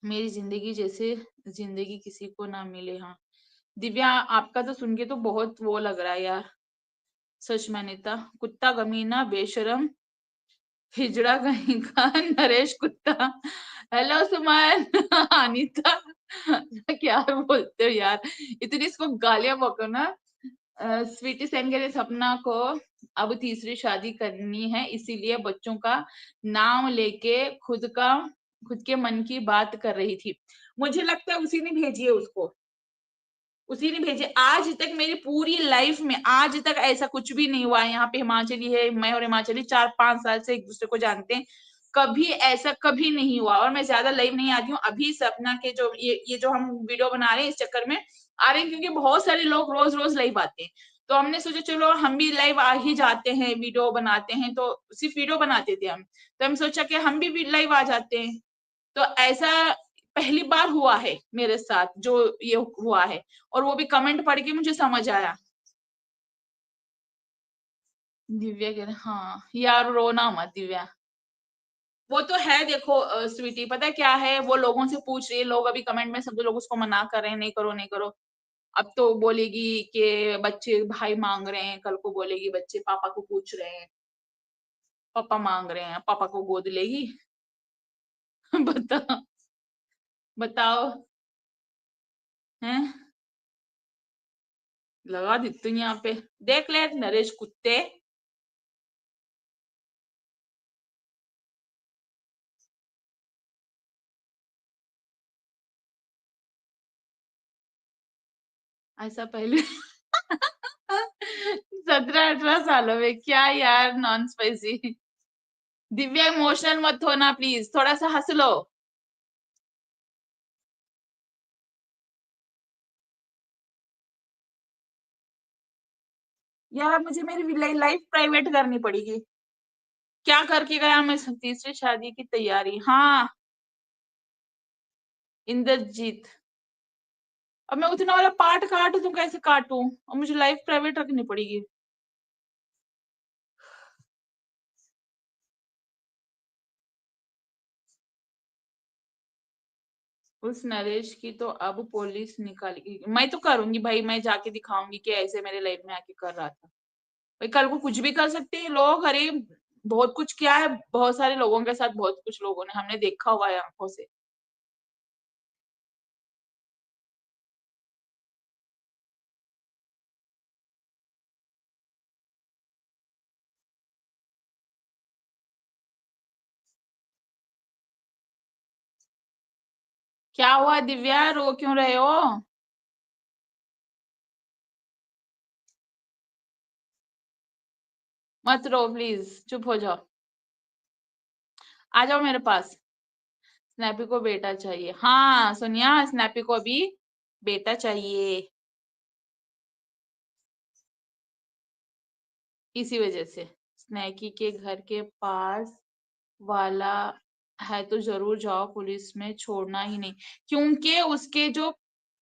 मेरी जिंदगी जैसे जिंदगी किसी को ना मिले। हाँ दिव्या, आपका तो सुन के तो बहुत वो लग रहा है यार, सच में। अनीता, कुत्ता कमीना बेशरम हिजड़ा कहीं का नरेश कुत्ता। हेलो सुमन। अनीता, क्या बोलते हो यार, इतनी इसको गालियां बको ना। स्वीटी सेन के सपना को अब तीसरी शादी करनी है, इसीलिए बच्चों का नाम लेके खुद के मन की बात कर रही थी। मुझे लगता है उसी ने भेजी है उसको, उसी ने भेजे। आज तक मेरी पूरी लाइफ में आज तक ऐसा कुछ भी नहीं हुआ है। यहाँ पे हिमाचली है, मैं और हिमाचली 4-5 साल से एक दूसरे को जानते हैं, कभी ऐसा कभी नहीं हुआ। और मैं ज्यादा लाइव नहीं आती हूँ अभी, सपना के जो ये जो हम वीडियो बना रहे हैं इस चक्कर में आ रहे हैं, क्योंकि बहुत सारे लोग रोज रोज लाइव आते हैं, तो हमने सोचा चलो हम भी लाइव आ ही जाते हैं, वीडियो बनाते हैं, तो सिर्फ वीडियो बनाते थे हम, तो हम सोचा कि हम भी लाइव आ जाते हैं। तो ऐसा पहली बार हुआ है मेरे साथ जो ये हुआ है, और वो भी कमेंट पढ़ के मुझे समझ आया। दिव्या कह रहे हाँ यार, रोना मत दिव्या। वो तो है, देखो स्वीटी, पता है क्या है, वो लोगों से पूछ रही है, लोग अभी कमेंट में सब लोग उसको मना कर रहे हैं, नहीं करो नहीं करो। अब तो बोलेगी कि बच्चे भाई मांग रहे हैं, कल को बोलेगी बच्चे पापा को पूछ रहे हैं, पापा मांग रहे हैं, पापा को गोद लेगी। बताओ बताओ हैं, लगा देती हूँ यहाँ पे, देख ले नरेश कुत्ते। ऐसा पहले 17-18 सालों में क्या यार, नॉन स्पाइसी। दिव्या इमोशनल मत होना प्लीज, थोड़ा सा हंस लो। यार मुझे मेरी लाइफ प्राइवेट करनी पड़ेगी। क्या करके गया मैं, तीसरी शादी की तैयारी। हाँ इंद्रजीत, अब मैं उतना वाला पार्ट काटू तो कैसे काटूं, और मुझे लाइफ प्राइवेट रखनी पड़ेगी। उस नरेश की तो अब पुलिस निकालेगी। मैं तो करूंगी भाई, मैं जाके दिखाऊंगी कि ऐसे मेरे लाइफ में आके कर रहा था। भाई कल को कुछ भी कर सकते हैं लोग। अरे बहुत कुछ किया है, बहुत सारे लोगों के साथ, बहुत कुछ लोगों ने, हमने देखा हुआ है आंखों से। क्या हुआ दिव्या, रो क्यों रहे हो? मत रो प्लीज, चुप हो जाओ। आ जाओ मेरे पास। स्नैपी को बेटा चाहिए। हाँ सोनिया, स्नैपी को अभी बेटा चाहिए, इसी वजह से। स्नैकी के घर के पास वाला है तो जरूर जाओ, पुलिस में छोड़ना ही नहीं। क्योंकि उसके जो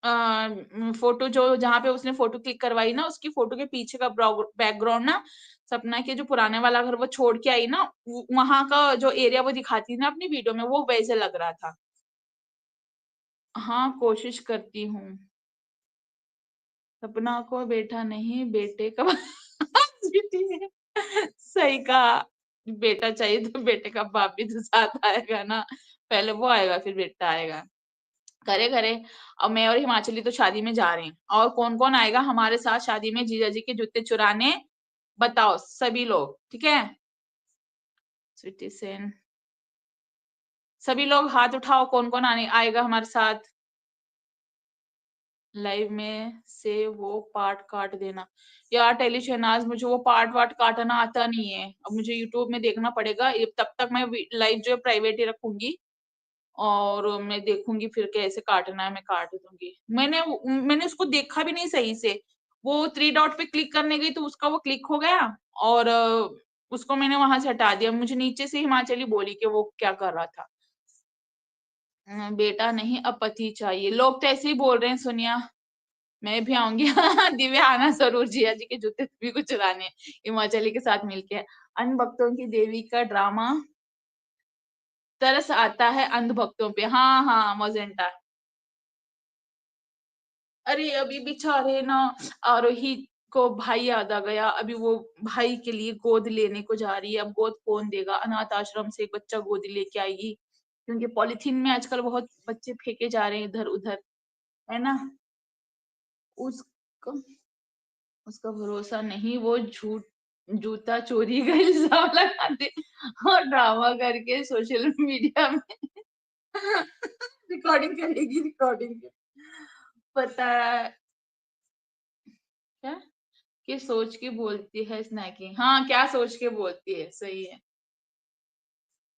फोटो, जो जहाँ पे उसने फोटो क्लिक करवाई ना, उसकी फोटो के पीछे का बैकग्राउंड ना, सपना के जो पुराने वाला घर वो छोड़ के आई ना, वहां का जो एरिया वो दिखाती ना अपनी वीडियो में, वो वैसे लग रहा था। हाँ कोशिश करती हूँ। सपना को बेटा नहीं, बेटे का बेटी है। सही कहा। बेटा चाहिए तो बेटे का बाप भी तो साथ आएगा ना, पहले वो आएगा फिर बेटा आएगा। करे करे। अब मैं और हिमाचली तो शादी में जा रहे हैं, और कौन कौन आएगा हमारे साथ शादी में जीजा जी के जूते चुराने, बताओ सभी लोग, ठीक है। स्वीटी सेन, सभी लोग हाथ उठाओ, कौन कौन आने आएगा हमारे साथ। लाइव में से वो पार्ट काट देना। यार टेली शहनाज, मुझे वो पार्ट वार्ट काटना आता नहीं है, अब मुझे यूट्यूब में देखना पड़ेगा। ये तब तक मैं लाइव जो है प्राइवेट ही रखूंगी, और मैं देखूंगी फिर कैसे काटना है, मैं काट दूंगी। मैंने उसको देखा भी नहीं सही से। वो 3 डॉट पे क्लिक करने गई तो उसका वो क्लिक हो गया, और उसको मैंने वहां से हटा दिया। मुझे नीचे से हिमाचली बोली कि वो क्या कर रहा था। बेटा नहीं अब पति चाहिए, लोग तो ऐसे ही बोल रहे हैं सोनिया। मैं भी आऊंगी। दिव्या आना जरूर, जिया जी के जूते भी कुछ चुराने हिमाचली के साथ मिलके। अंधभक्तों की देवी का ड्रामा, तरस आता है अंधभक्तों पे। हाँ हाँ मोजेंटा। अरे अभी बेचारे ना, आरोही को भाई याद आ गया। अभी वो भाई के लिए गोद लेने को जा रही है। अब गोद कौन देगा, अनाथ आश्रम से एक बच्चा गोद लेके आएगी, क्योंकि पॉलिथीन में आजकल बहुत बच्चे फेंके जा रहे हैं इधर उधर, है ना। उसका उसका भरोसा नहीं, वो झूठ जूता चोरी का इल्जाम लगा दे और ड्रामा करके सोशल मीडिया में रिकॉर्डिंग करेगी, रिकॉर्डिंग। पता है क्या, कि सोच के बोलती है स्नैकिंग। हाँ क्या सोच के बोलती है, सही है।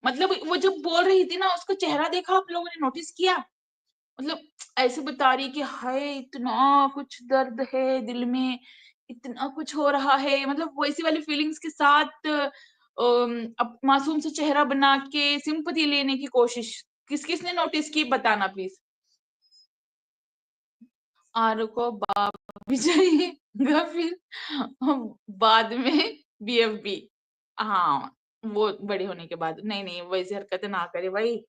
मतलब वो जब बोल रही थी ना, उसका चेहरा देखा आप लोगों ने, नोटिस किया? मतलब ऐसे बता रही कि हाय इतना कुछ दर्द है दिल में, इतना कुछ हो रहा है, मतलब वैसी वाली फीलिंग्स के साथ अब मासूम सा चेहरा बना के सिंपैथी लेने की कोशिश। किस किसने नोटिस की, बताना प्लीज। आर को बाप भी चाहिएगा फिर बाद में बीएफबी। हाँ वो बड़े होने के बाद, नहीं नहीं वैसी हरकतें ना करे भाई।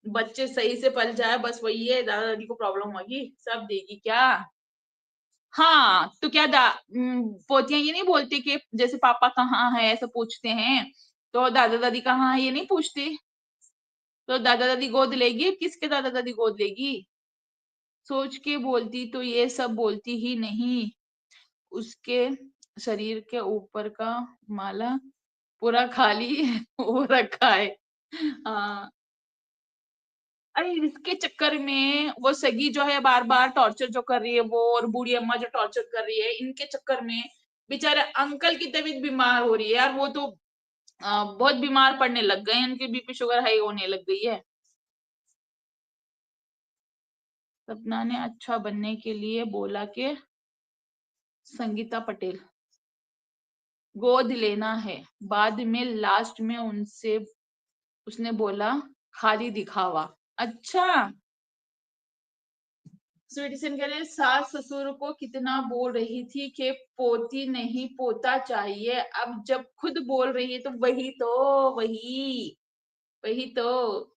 बच्चे सही से पल जाए बस वही है, दादा दादी को प्रॉब्लम होगी, सब देगी क्या। हाँ तो क्या पोतियां ये नहीं बोलती कि जैसे पापा कहाँ है ऐसा पूछते हैं, तो दादा दादी कहाँ है ये नहीं पूछती, तो दादा दादी गोद लेगी, किसके दादा दादी गोद लेगी? सोच के बोलती तो ये सब बोलती ही नहीं। उसके शरीर के ऊपर का माला पूरा खाली हो रखा है। हाँ, अरे इसके चक्कर में वो सगी जो है बार बार टॉर्चर जो कर रही है वो, और बूढ़ी अम्मा जो टॉर्चर कर रही है, इनके चक्कर में बेचारे अंकल की तबीयत बीमार हो रही है यार। वो तो बहुत बीमार पड़ने लग गए, उनकी बीपी शुगर हाई होने लग गई है। सपना ने अच्छा बनने के लिए बोला कि संगीता पटेल गोद लेना है, बाद में लास्ट में उनसे उसने बोला खाली दिखावा। अच्छा, स्वीटिसन कह रहे सास ससुर को कितना बोल रही थी कि पोती नहीं पोता चाहिए, अब जब खुद बोल रही है तो वही वही तो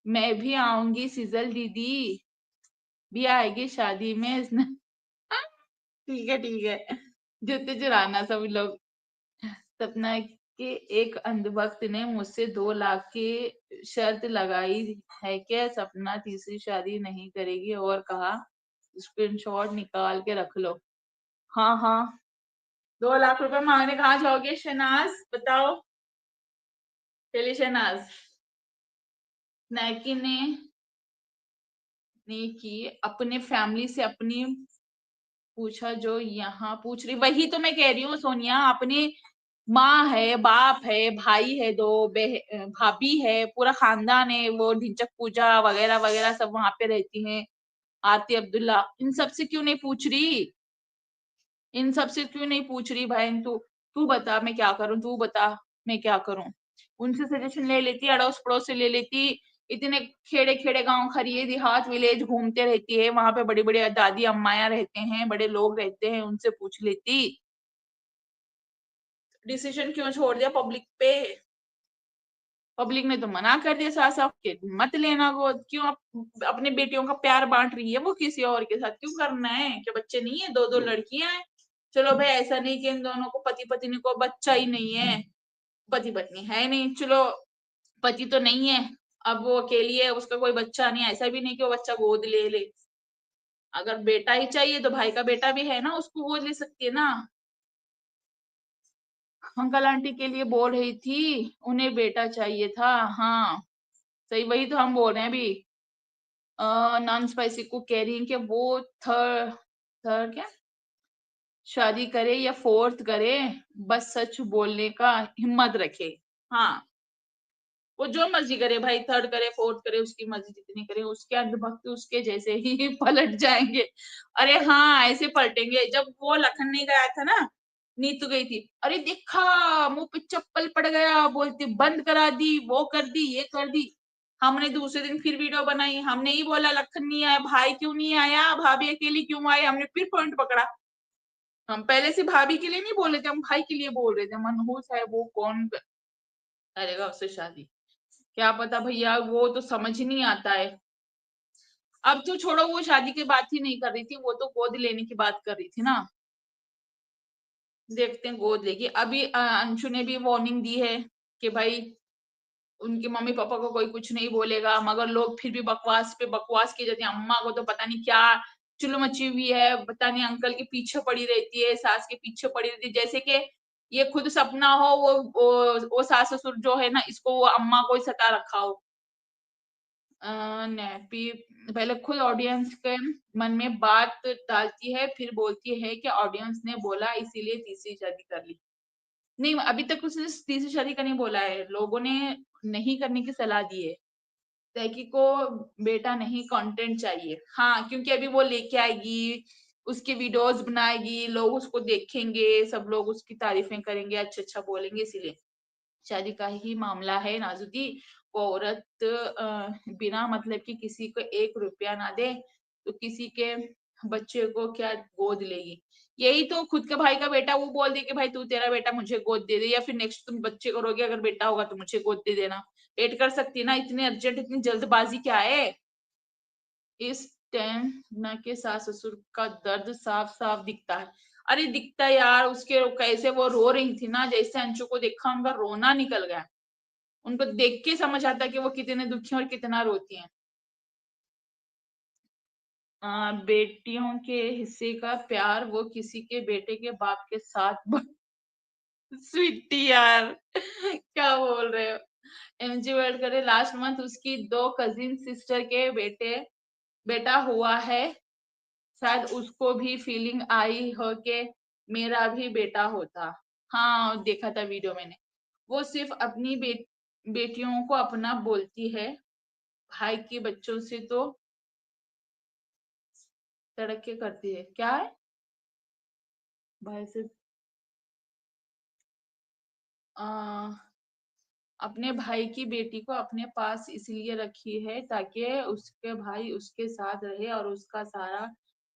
मैं भी आऊंगी, सिजल दीदी भी आएगी शादी में। ठीक है, जूते चुराना सब लोग। सपना के एक अंधभक्त ने मुझसे 2 लाख की शर्त लगाई है कि सपना तीसरी शादी नहीं करेगी, और कहा स्क्रीनशॉट निकाल के रख लो। हाँ हाँ, 2 लाख रुपए मांगने कहाँ जाओगे शहनाज, बताओ। चलिए शहनाज, नायकी ने की अपने फैमिली से अपनी पूछा जो यहाँ पूछ रही, वही तो मैं कह रही हूँ सोनिया। अपनी माँ है, बाप है, भाई है, 2 भाभी है, पूरा खानदान है, वो ढिंचक पूजा वगैरह वगैरह सब वहां पे रहती हैं, आरती अब्दुल्ला, इन सब से क्यों नहीं पूछ रही? इन सब से क्यों नहीं पूछ रही बहन? तू तू बता मैं क्या करूं, तू बता मैं क्या करूं? उनसे सजेशन ले लेती, अड़ोस पड़ोस से ले लेती। इतने खेड़े खेड़े गांव खरिए देहात विलेज घूमते रहती है, वहां पे बड़ी बड़ी दादी अम्माया रहते हैं, बड़े लोग रहते हैं, उनसे पूछ लेती। डिसीजन क्यों छोड़ दिया पब्लिक पे? पब्लिक ने तो मना कर दिया साफ साफ के मत लेना गोद। क्यों अपने बेटियों का प्यार बांट रही है वो किसी और के साथ? क्यों करना है? क्या बच्चे नहीं है? 2 लड़कियां हैं। चलो भाई, ऐसा नहीं कि इन दोनों को पति पत्नी को बच्चा ही नहीं है, पति पत्नी है नहीं, चलो पति तो नहीं है, अब वो अकेली है, उसका कोई बच्चा नहीं है, ऐसा भी नहीं कि वो बच्चा गोद ले ले। अगर बेटा ही चाहिए तो भाई का बेटा भी है ना, उसको गोद ले सकती है ना। अंकल आंटी के लिए बोल रही थी, उन्हें बेटा चाहिए था। हाँ सही, वही तो हम बोल रहे हैं अभी। नॉन स्पाइसी को कह रही है कि वो थर्ड थर्ड क्या शादी करे या फोर्थ करे, बस सच बोलने का हिम्मत रखे। हाँ, वो जो मर्जी करे भाई, थर्ड करे फोर्थ करे, उसकी मर्जी जितनी करे, उसके अंधभक्त उसके जैसे ही पलट जाएंगे। अरे हाँ, ऐसे पलटेंगे। जब वो लखन नहीं गया था ना, नीतू गई थी, अरे देखा मुंह पे चप्पल पड़ गया, बोलती बंद करा दी, वो कर दी, ये कर दी। हमने दूसरे दिन फिर वीडियो बनाई, हमने ही बोला लखन नहीं आया, भाई क्यों नहीं आया, भाभी अकेली क्यों आई, हमने फिर पॉइंट पकड़ा। हम पहले से भाभी के लिए नहीं बोल रहे थे, हम भाई के लिए बोल रहे थे। मनहूस है वो, कौन करेगा उससे शादी? क्या पता भैया, वो तो समझ ही नहीं आता है। अब तो छोड़ो, वो शादी की बात ही नहीं कर रही थी, वो तो गोद लेने की बात कर रही थी ना। देखते हैं गोद लेगी। अभी अंशु ने भी वार्निंग दी है कि भाई उनके मम्मी पापा को कोई कुछ नहीं बोलेगा, मगर लोग फिर भी बकवास पे बकवास की जाती है। अम्मा को तो पता नहीं क्या चुल मची हुई है, पता नहीं अंकल के पीछे पड़ी रहती है, सास के पीछे पड़ी रहती है, जैसे कि ये खुद सपना हो, वो सास ससुर जो है ना, इसको वो अम्मा को ही सता रखा हो। नैपी पहले खुद ऑडियंस के मन में बात डालती है, फिर बोलती है कि ऑडियंस ने बोला इसीलिए तीसरी शादी कर ली। नहीं, अभी तक उसने तीसरी शादी का नहीं बोला है, लोगों ने नहीं करने की सलाह दी है। तैकी को बेटा नहीं, कंटेंट चाहिए। हाँ, क्योंकि अभी वो लेके आएगी, उसके वीडियोस बनाएगी, लोग उसको देखेंगे, सब लोग उसकी तारीफें करेंगे, अच्छा अच्छा बोलेंगे, इसीलिए। शादी का ही मामला है नाजुदी। वो औरत बिना मतलब कि किसी को 1 रुपया ना दे तो किसी के बच्चे को क्या गोद लेगी? यही तो खुद के भाई का बेटा वो बोल दे कि भाई तू, तेरा बेटा मुझे गोद दे दे, या फिर नेक्स्ट तुम बच्चे करोगे, अगर बेटा होगा तो मुझे गोद दे देना। वेट कर सकती है ना, इतनी अर्जेंट, इतनी जल्दबाजी क्या है? इस टाइम न के सास ससुर का दर्द साफ साफ दिखता है। अरे दिखता है यार, उसके कैसे वो रो रही थी ना, जैसे अंशु को देखा उनका रोना निकल गया। उनको देख के समझ आता है कि वो कितने दुखी और कितना रोती हैं। बेटियों के हिस्से का प्यार वो किसी के बेटे के बाप के साथ स्वीटी यार क्या बोल रहे हो। एमजी वर्ल्ड करे लास्ट मंथ उसकी 2 कजिन सिस्टर के बेटा हुआ है, शायद उसको भी फीलिंग आई हो कि मेरा भी बेटा होता। हाँ देखा था वीडियो मैंने। वो सिर्फ अपनी बेटियों को अपना बोलती है, भाई के बच्चों से तो तड़के करती है। क्या है भाई से अपने भाई की बेटी को अपने पास इसलिए रखी है ताकि उसके भाई उसके साथ रहे और उसका सारा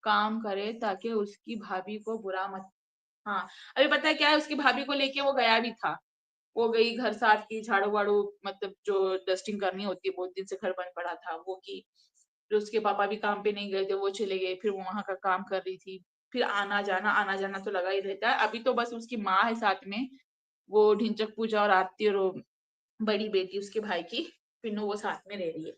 काम करे ताकि उसकी भाभी को बुरा मत। हाँ अभी पता है क्या है, उसकी भाभी को लेके वो गया भी था। वो गई घर साफ की, झाड़ू वाड़ू मतलब जो डस्टिंग करनी होती है, बहुत दिन से घर बंद पड़ा था वो की। फिर उसके पापा भी काम पे नहीं गए थे, वो चले गए, फिर वो वहां का काम कर रही थी। फिर आना जाना तो लगा ही रहता है। अभी तो बस उसकी माँ है साथ में, वो ढिंचक पूजा और आरती और बड़ी बेटी उसके भाई की पिन्नू वो साथ में रह रही है।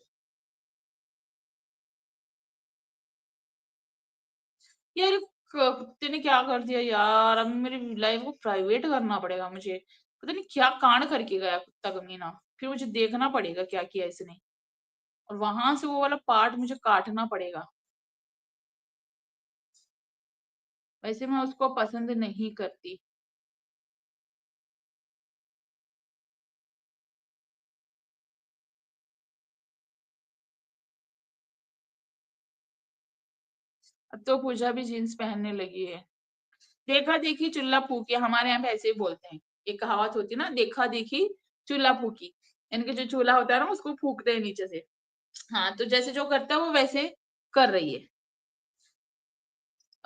यार कुत्ते ने क्या कर दिया यार, अब मेरी लाइफ को प्राइवेट करना पड़ेगा मुझे। पता नहीं क्या कांड करके गया कुत्ता कमीना, फिर मुझे देखना पड़ेगा क्या किया इसने, और वहां से वो वाला पार्ट मुझे काटना पड़ेगा। वैसे मैं उसको पसंद नहीं करती। अब तो पूजा भी जीन्स पहनने लगी है। देखा देखी चूल्हा फूकी, हमारे यहाँ पे ऐसे ही बोलते हैं। एक कहावत होती है ना, देखा देखी चूल्हा फूकी, इनके जो चूल्हा होता है ना उसको फूकते हैं नीचे से। हाँ तो जैसे जो करता है वो वैसे कर रही है।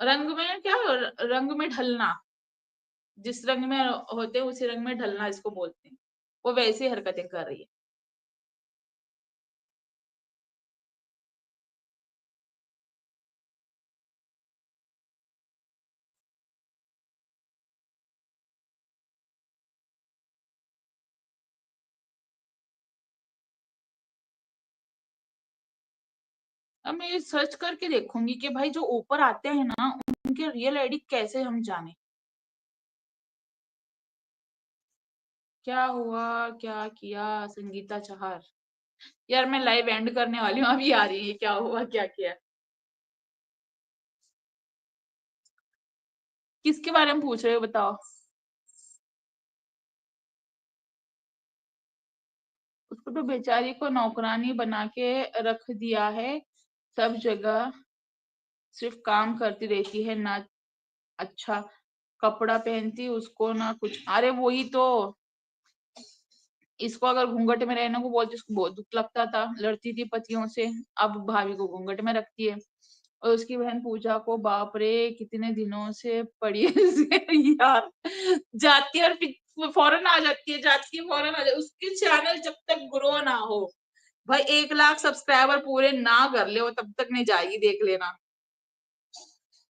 रंग में क्या, रंग में ढलना, जिस रंग में होते हैं उसी रंग में ढलना इसको बोलते हैं। वो वैसे हरकतें कर रही है। अब मैं ये सर्च करके देखूंगी कि भाई जो ऊपर आते हैं ना उनके रियल आईडी कैसे हम जाने। क्या हुआ, क्या किया संगीता चहार। यार मैं लाइव एंड करने वाली हूँ, अभी आ रही है क्या हुआ क्या किया। किसके बारे में पूछ रहे हो बताओ। उसको तो बेचारी को नौकरानी बना के रख दिया है, सब जगह सिर्फ काम करती रहती है ना, अच्छा कपड़ा पहनती उसको ना कुछ। अरे वही तो, इसको अगर घूंघट में रहने को बोलती उसको बहुत दुख लगता था, लड़ती थी पतियों से। अब भाभी को घूंघट में रखती है। और उसकी बहन पूजा को बाप रे कितने दिनों से पड़ी है यार, जाती है और फौरन आ जाती है, जाती है फौरन आ जाती है। उसके चैनल जब तक ग्रो ना हो, भाई 1 लाख सब्सक्राइबर पूरे ना कर ले वो, तब तक नहीं जाएगी, देख लेना।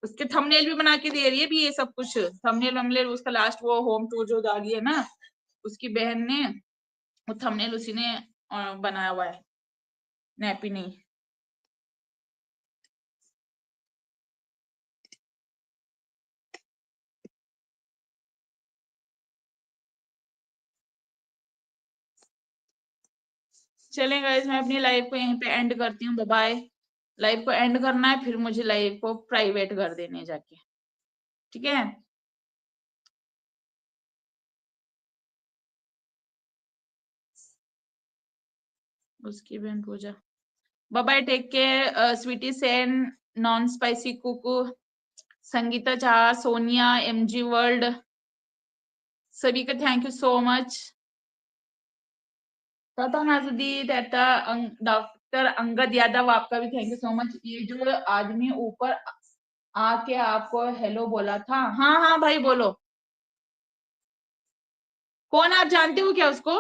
उसके थंबनेल भी बना के दे रही है भी, ये सब कुछ थंबनेल वंबनेल, उसका लास्ट वो होम टूर जो डाली है ना उसकी बहन ने, वो थंबनेल उसी ने बनाया हुआ है, नैपी नहीं। चलें गाइस, मैं अपनी लाइफ को यहीं पे एंड करती हूँ। Bye bye. लाइफ को एंड करना है फिर मुझे लाइफ को प्राइवेट कर देने जाके, ठीक है। उसकी बहन Pooja, bye bye, take care sweety Sen, non spicy Kuku, Sangeeta Jha, Sonia, MG world, सभी का thank you so much. Tata नाजुदी, टाटा डॉक्टर अंगद यादव, आपका भी थैंक यू सो मच। ये जो आदमी ऊपर आके आपको हेलो बोला था, हाँ हाँ भाई बोलो। कौन, आप जानते हो क्या उसको।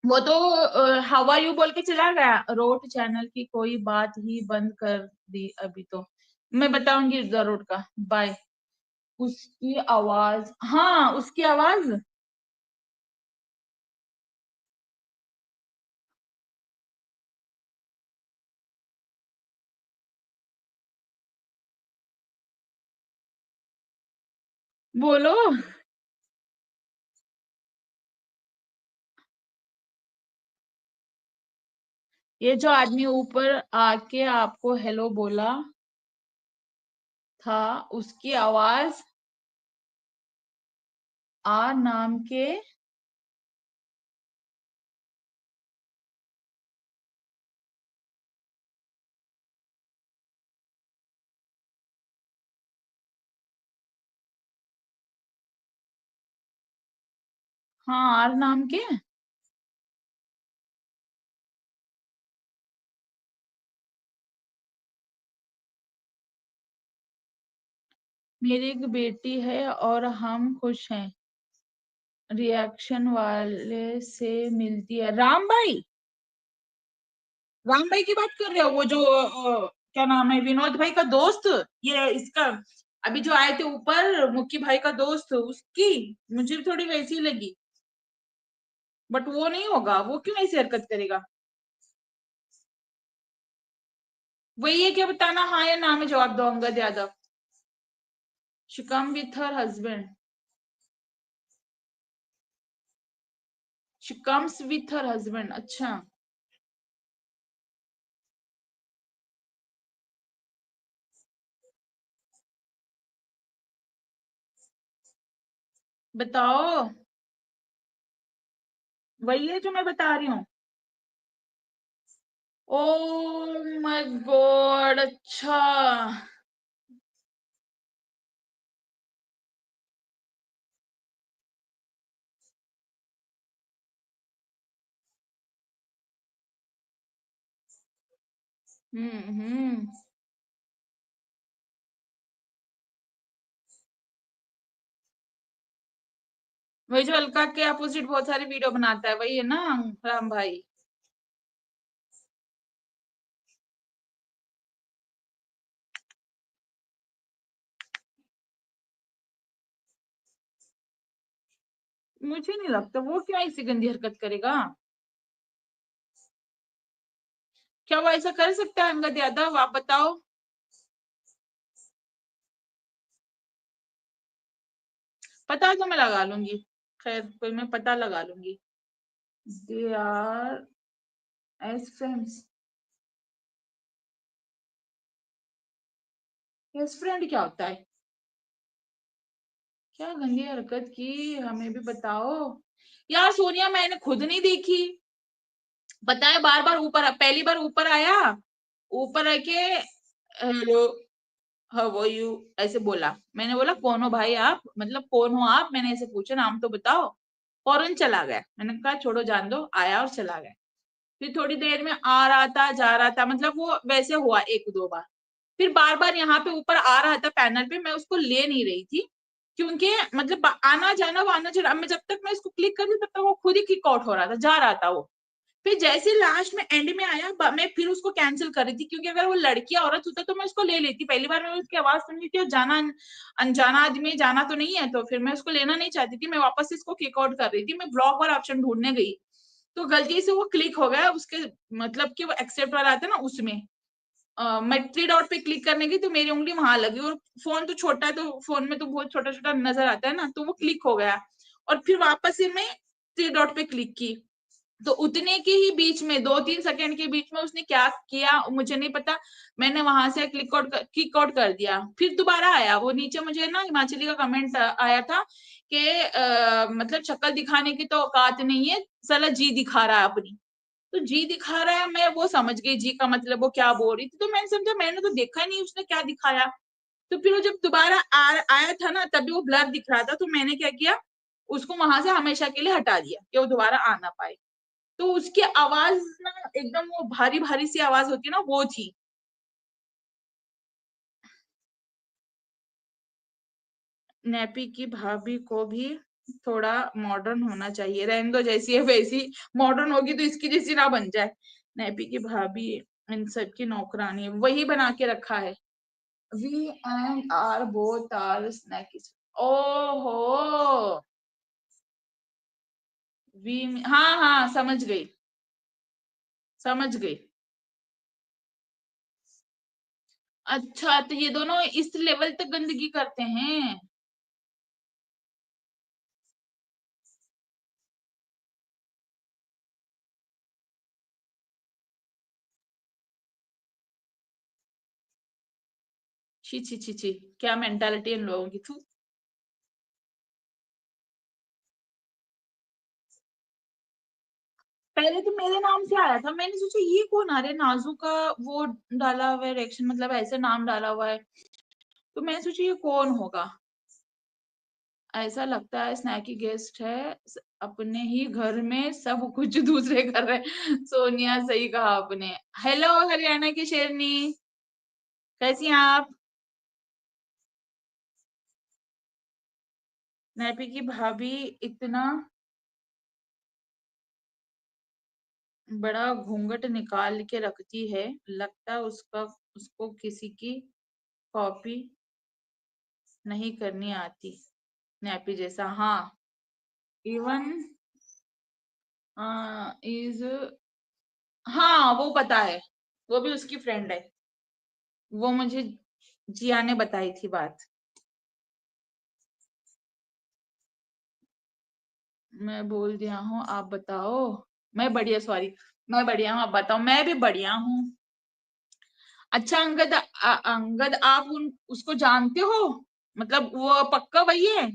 वो तो हवा यू बोल के चला गया। रोड चैनल की कोई बात ही बंद कर दी अभी तो। मैं बताऊंगी जरूर का। बाय। उसकी आवाज, हाँ उसकी आवाज। बोलो। ये जो आदमी ऊपर आके आपको हेलो बोला था, उसकी आवाज आ नाम के। हाँ आर नाम के। मेरी एक बेटी है और हम खुश हैं। रिएक्शन वाले से मिलती है। राम भाई, राम भाई की बात कर रहे हो? वो जो क्या नाम है, विनोद भाई का दोस्त, ये इसका अभी जो आए थे ऊपर, मुक्की भाई का दोस्त, उसकी मुझे भी थोड़ी वैसी लगी। बट वो नहीं होगा, वो क्यों ऐसी हरकत करेगा? वही है क्या बताना, हाँ या ना में जवाब दो Angad Yadav. She come with her husband. She comes with her husband, अच्छा। बताओ। वही है जो मैं बता रही हूँ। ओ माय गॉड, अच्छा। हम्म। वही जो अलका के अपोजिट बहुत सारी वीडियो बनाता है, वही है ना राम भाई? मुझे नहीं लगता वो क्यों ऐसी गंदी हरकत करेगा। क्या वो ऐसा कर सकता है अंगद यादव, आप बताओ। पता तो मैं लगा लूंगी। खैर कोई, मैं पता लगा लूंगी। They are as friends. As friend क्या होता है? क्या गंदी हरकत की, हमें भी बताओ। यार सोनिया, मैंने खुद नहीं देखी। पता है, बार बार ऊपर, पहली बार ऊपर आया, ऊपर आके हेलो हाउ आर यू ऐसे बोला। मैंने बोला कौन हो भाई आप, मतलब कौन हो आप, मैंने ऐसे पूछा, नाम तो बताओ। फौरन चला गया। मैंने कहा छोड़ो जान दो, आया और चला गया। फिर थोड़ी देर में आ रहा था, जा रहा था, मतलब वो वैसे हुआ एक दो बार। फिर बार बार यहाँ पे ऊपर आ रहा था पैनल पे, मैं उसको ले नहीं रही थी, क्योंकि मतलब आना जाना वो आना जाना, मैं जब तक मैं इसको क्लिक कर रही तब तक वो खुद ही किक आउट हो रहा था, जा रहा था वो। फिर जैसे लास्ट में एंड में आया, मैं फिर उसको कैंसिल कर रही थी, क्योंकि अगर वो लड़की औरत होता तो मैं उसको ले लेती। पहली बार मैंने उसकी आवाज सुनी थी और जाना अनजाना आदमी, जाना तो नहीं है, तो फिर मैं उसको लेना नहीं चाहती थी। मैं वापस इसको किक आउट कर रही थी, मैं ब्लॉक वाला ऑप्शन ढूंढने गई, तो गलती से वो क्लिक हो गया उसके, मतलब कि वो एक्सेप्ट वाला आता है ना उसमें। मैं थ्री डॉट पे क्लिक करने की तो मेरी उंगली वहां लगी, और फोन तो छोटा है, तो फोन में तो बहुत छोटा छोटा नजर आता है ना, तो वो क्लिक हो गया। और फिर वापस से मैं थ्री डॉट पे क्लिक की, तो उतने के ही बीच में, 2-3 सेकंड के बीच में उसने क्या किया मुझे नहीं पता, मैंने वहां से क्लिक आउट कर दिया। फिर दोबारा आया वो नीचे, मुझे ना हिमाचली का कमेंट आया था कि मतलब शक्ल दिखाने की तो औकात नहीं है, साला जी दिखा रहा है अपनी। तो जी दिखा रहा है, मैं वो समझ गई जी का मतलब वो क्या बोल रही थी, तो मैंने समझा, मैंने तो देखा ही नहीं उसने क्या दिखाया। तो फिर वो जब दोबारा आया था ना, तभी वो ब्लर दिख रहा था, तो मैंने क्या किया, उसको वहां से हमेशा के लिए हटा दिया कि वो दोबारा आ ना पाए। तो उसकी आवाज ना एकदम वो भारी भारी सी आवाज होती है ना, वो थी। नैपी की भाभी को भी थोड़ा मॉडर्न होना चाहिए। रहने दो, जैसी है वैसी। मॉडर्न होगी तो इसकी जैसी ना बन जाए। नैपी की भाभी इन सब की नौकरानी है, वही बना के रखा है। V and R both are snackies. ओहो, वी, हाँ हाँ समझ गई, समझ गई। अच्छा, तो ये दोनों इस लेवल तक गंदगी करते हैं। छी छी छी छी, क्या मेंटालिटी इन लोगों की। थू। पहले तो मेरे नाम से आया था, मैंने सोचा ये कौन आ रहा है, नाजू का वो डाला हुआ है रिएक्शन, मतलब ऐसे नाम डाला हुआ है, तो मैंने सोचा ये कौन होगा। ऐसा लगता है स्नैकी गेस्ट है, अपने ही घर में सब कुछ दूसरे कर रहे हैं। सोनिया, सही कहा आपने। हेलो हरियाणा की शेरनी, कैसी हैं आप? नैपी की भाभी इतना बड़ा घूंघट निकाल के रखती है, लगता है उसको किसी की कॉपी नहीं करनी आती। नैपी जैसा, हाँ। इवन इज, हाँ वो पता है, वो भी उसकी फ्रेंड है। वो मुझे जिया ने बताई थी बात। मैं बोल दिया हूँ, आप बताओ। मैं बढ़िया, सॉरी, मैं बढ़िया हूँ, आप बताओ। मैं भी बढ़िया हूँ। अच्छा अंगद, अंगद आप उसको जानते हो? मतलब वो पक्का वही है?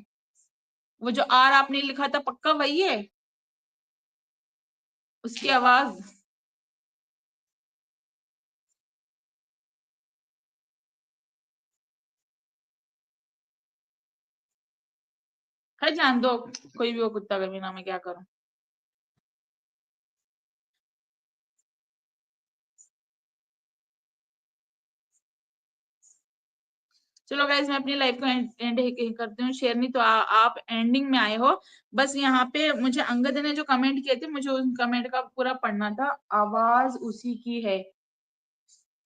वो जो आर आपने लिखा था, पक्का वही है? उसकी आवाज। खैर जान दो, कोई भी वो कुत्ता का भी नाम, मैं क्या करूं। चलो गाइस, मैं अपनी लाइफ को एंड करती हूँ। शेयर नहीं तो आप एंडिंग में आए हो। बस यहाँ पे मुझे अंगद ने जो कमेंट किए थे, मुझे उन कमेंट का पूरा पढ़ना था। आवाज उसी की है,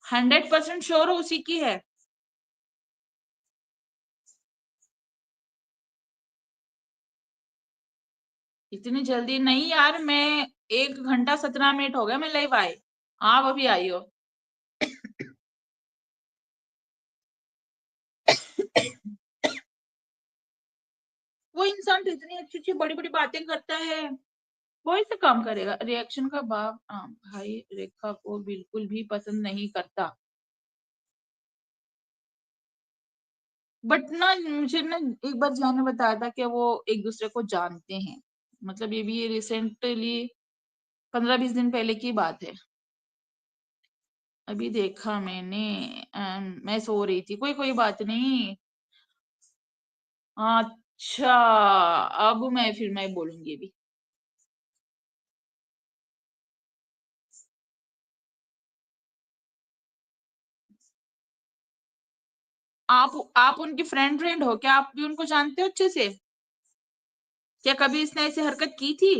100% श्योर हो उसी की है। इतनी जल्दी नहीं यार, मैं 1 घंटा 17 मिनट हो गया मैं लाइव आए, आप अभी आई हो। वो इंसान तो इतनी अच्छी अच्छी बड़ी बड़ी बातें करता है, वो ऐसे काम करेगा? रिएक्शन का बाप भाई रेखा को बिल्कुल भी पसंद नहीं करता। बट ना, मुझे ना एक बार जिया ने बताया था कि वो एक दूसरे को जानते हैं। मतलब ये भी रिसेंटली 15-20 दिन पहले की बात है। अभी देखा मैंने। मैं सो रही थी, कोई कोई बात नहीं। अच्छा, अब मैं बोलूंगी अभी। आप उनकी फ्रेंड हो क्या? आप भी उनको जानते हो अच्छे से? क्या कभी इसने ऐसी हरकत की थी?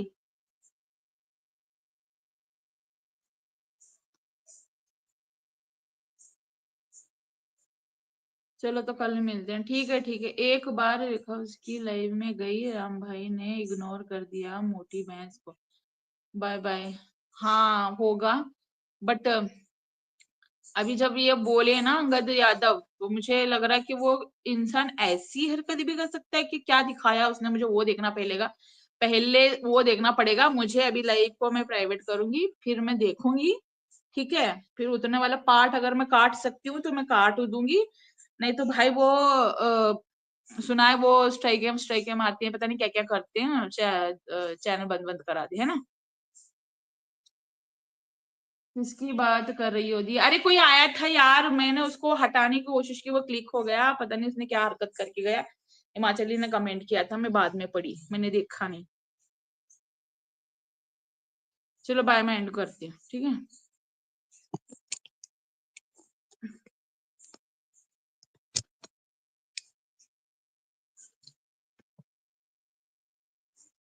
चलो तो कल मिलते हैं, ठीक है ठीक है। एक बार रेखा उसकी लाइव में गई, राम भाई ने इग्नोर कर दिया मोटी भैंस को। Bye bye. हाँ होगा, बट अभी जब ये बोले ना अंगद यादव, तो मुझे लग रहा है कि वो इंसान ऐसी हरकत भी कर सकता है कि क्या दिखाया उसने मुझे, वो देखना पड़ेगा। पहले वो देखना पड़ेगा मुझे। अभी लाइव को मैं प्राइवेट करूंगी, फिर मैं देखूंगी, ठीक है? फिर उतने वाला पार्ट अगर मैं काट सकती हूँ तो मैं काट दूंगी, नहीं तो भाई वो सुना है वो स्ट्राइक मारती है, पता नहीं क्या क्या करते हैं, चैनल बंद बंद करा दी है ना। किसकी बात कर रही हो दी? अरे कोई आया था यार, मैंने उसको हटाने की कोशिश की, वो क्लिक हो गया, पता नहीं उसने क्या हरकत करके गया। हिमाचली ने कमेंट किया था, मैं बाद में पढ़ी, मैंने देखा नहीं। चलो बाय, मैं एंड करती हूँ, ठीक है।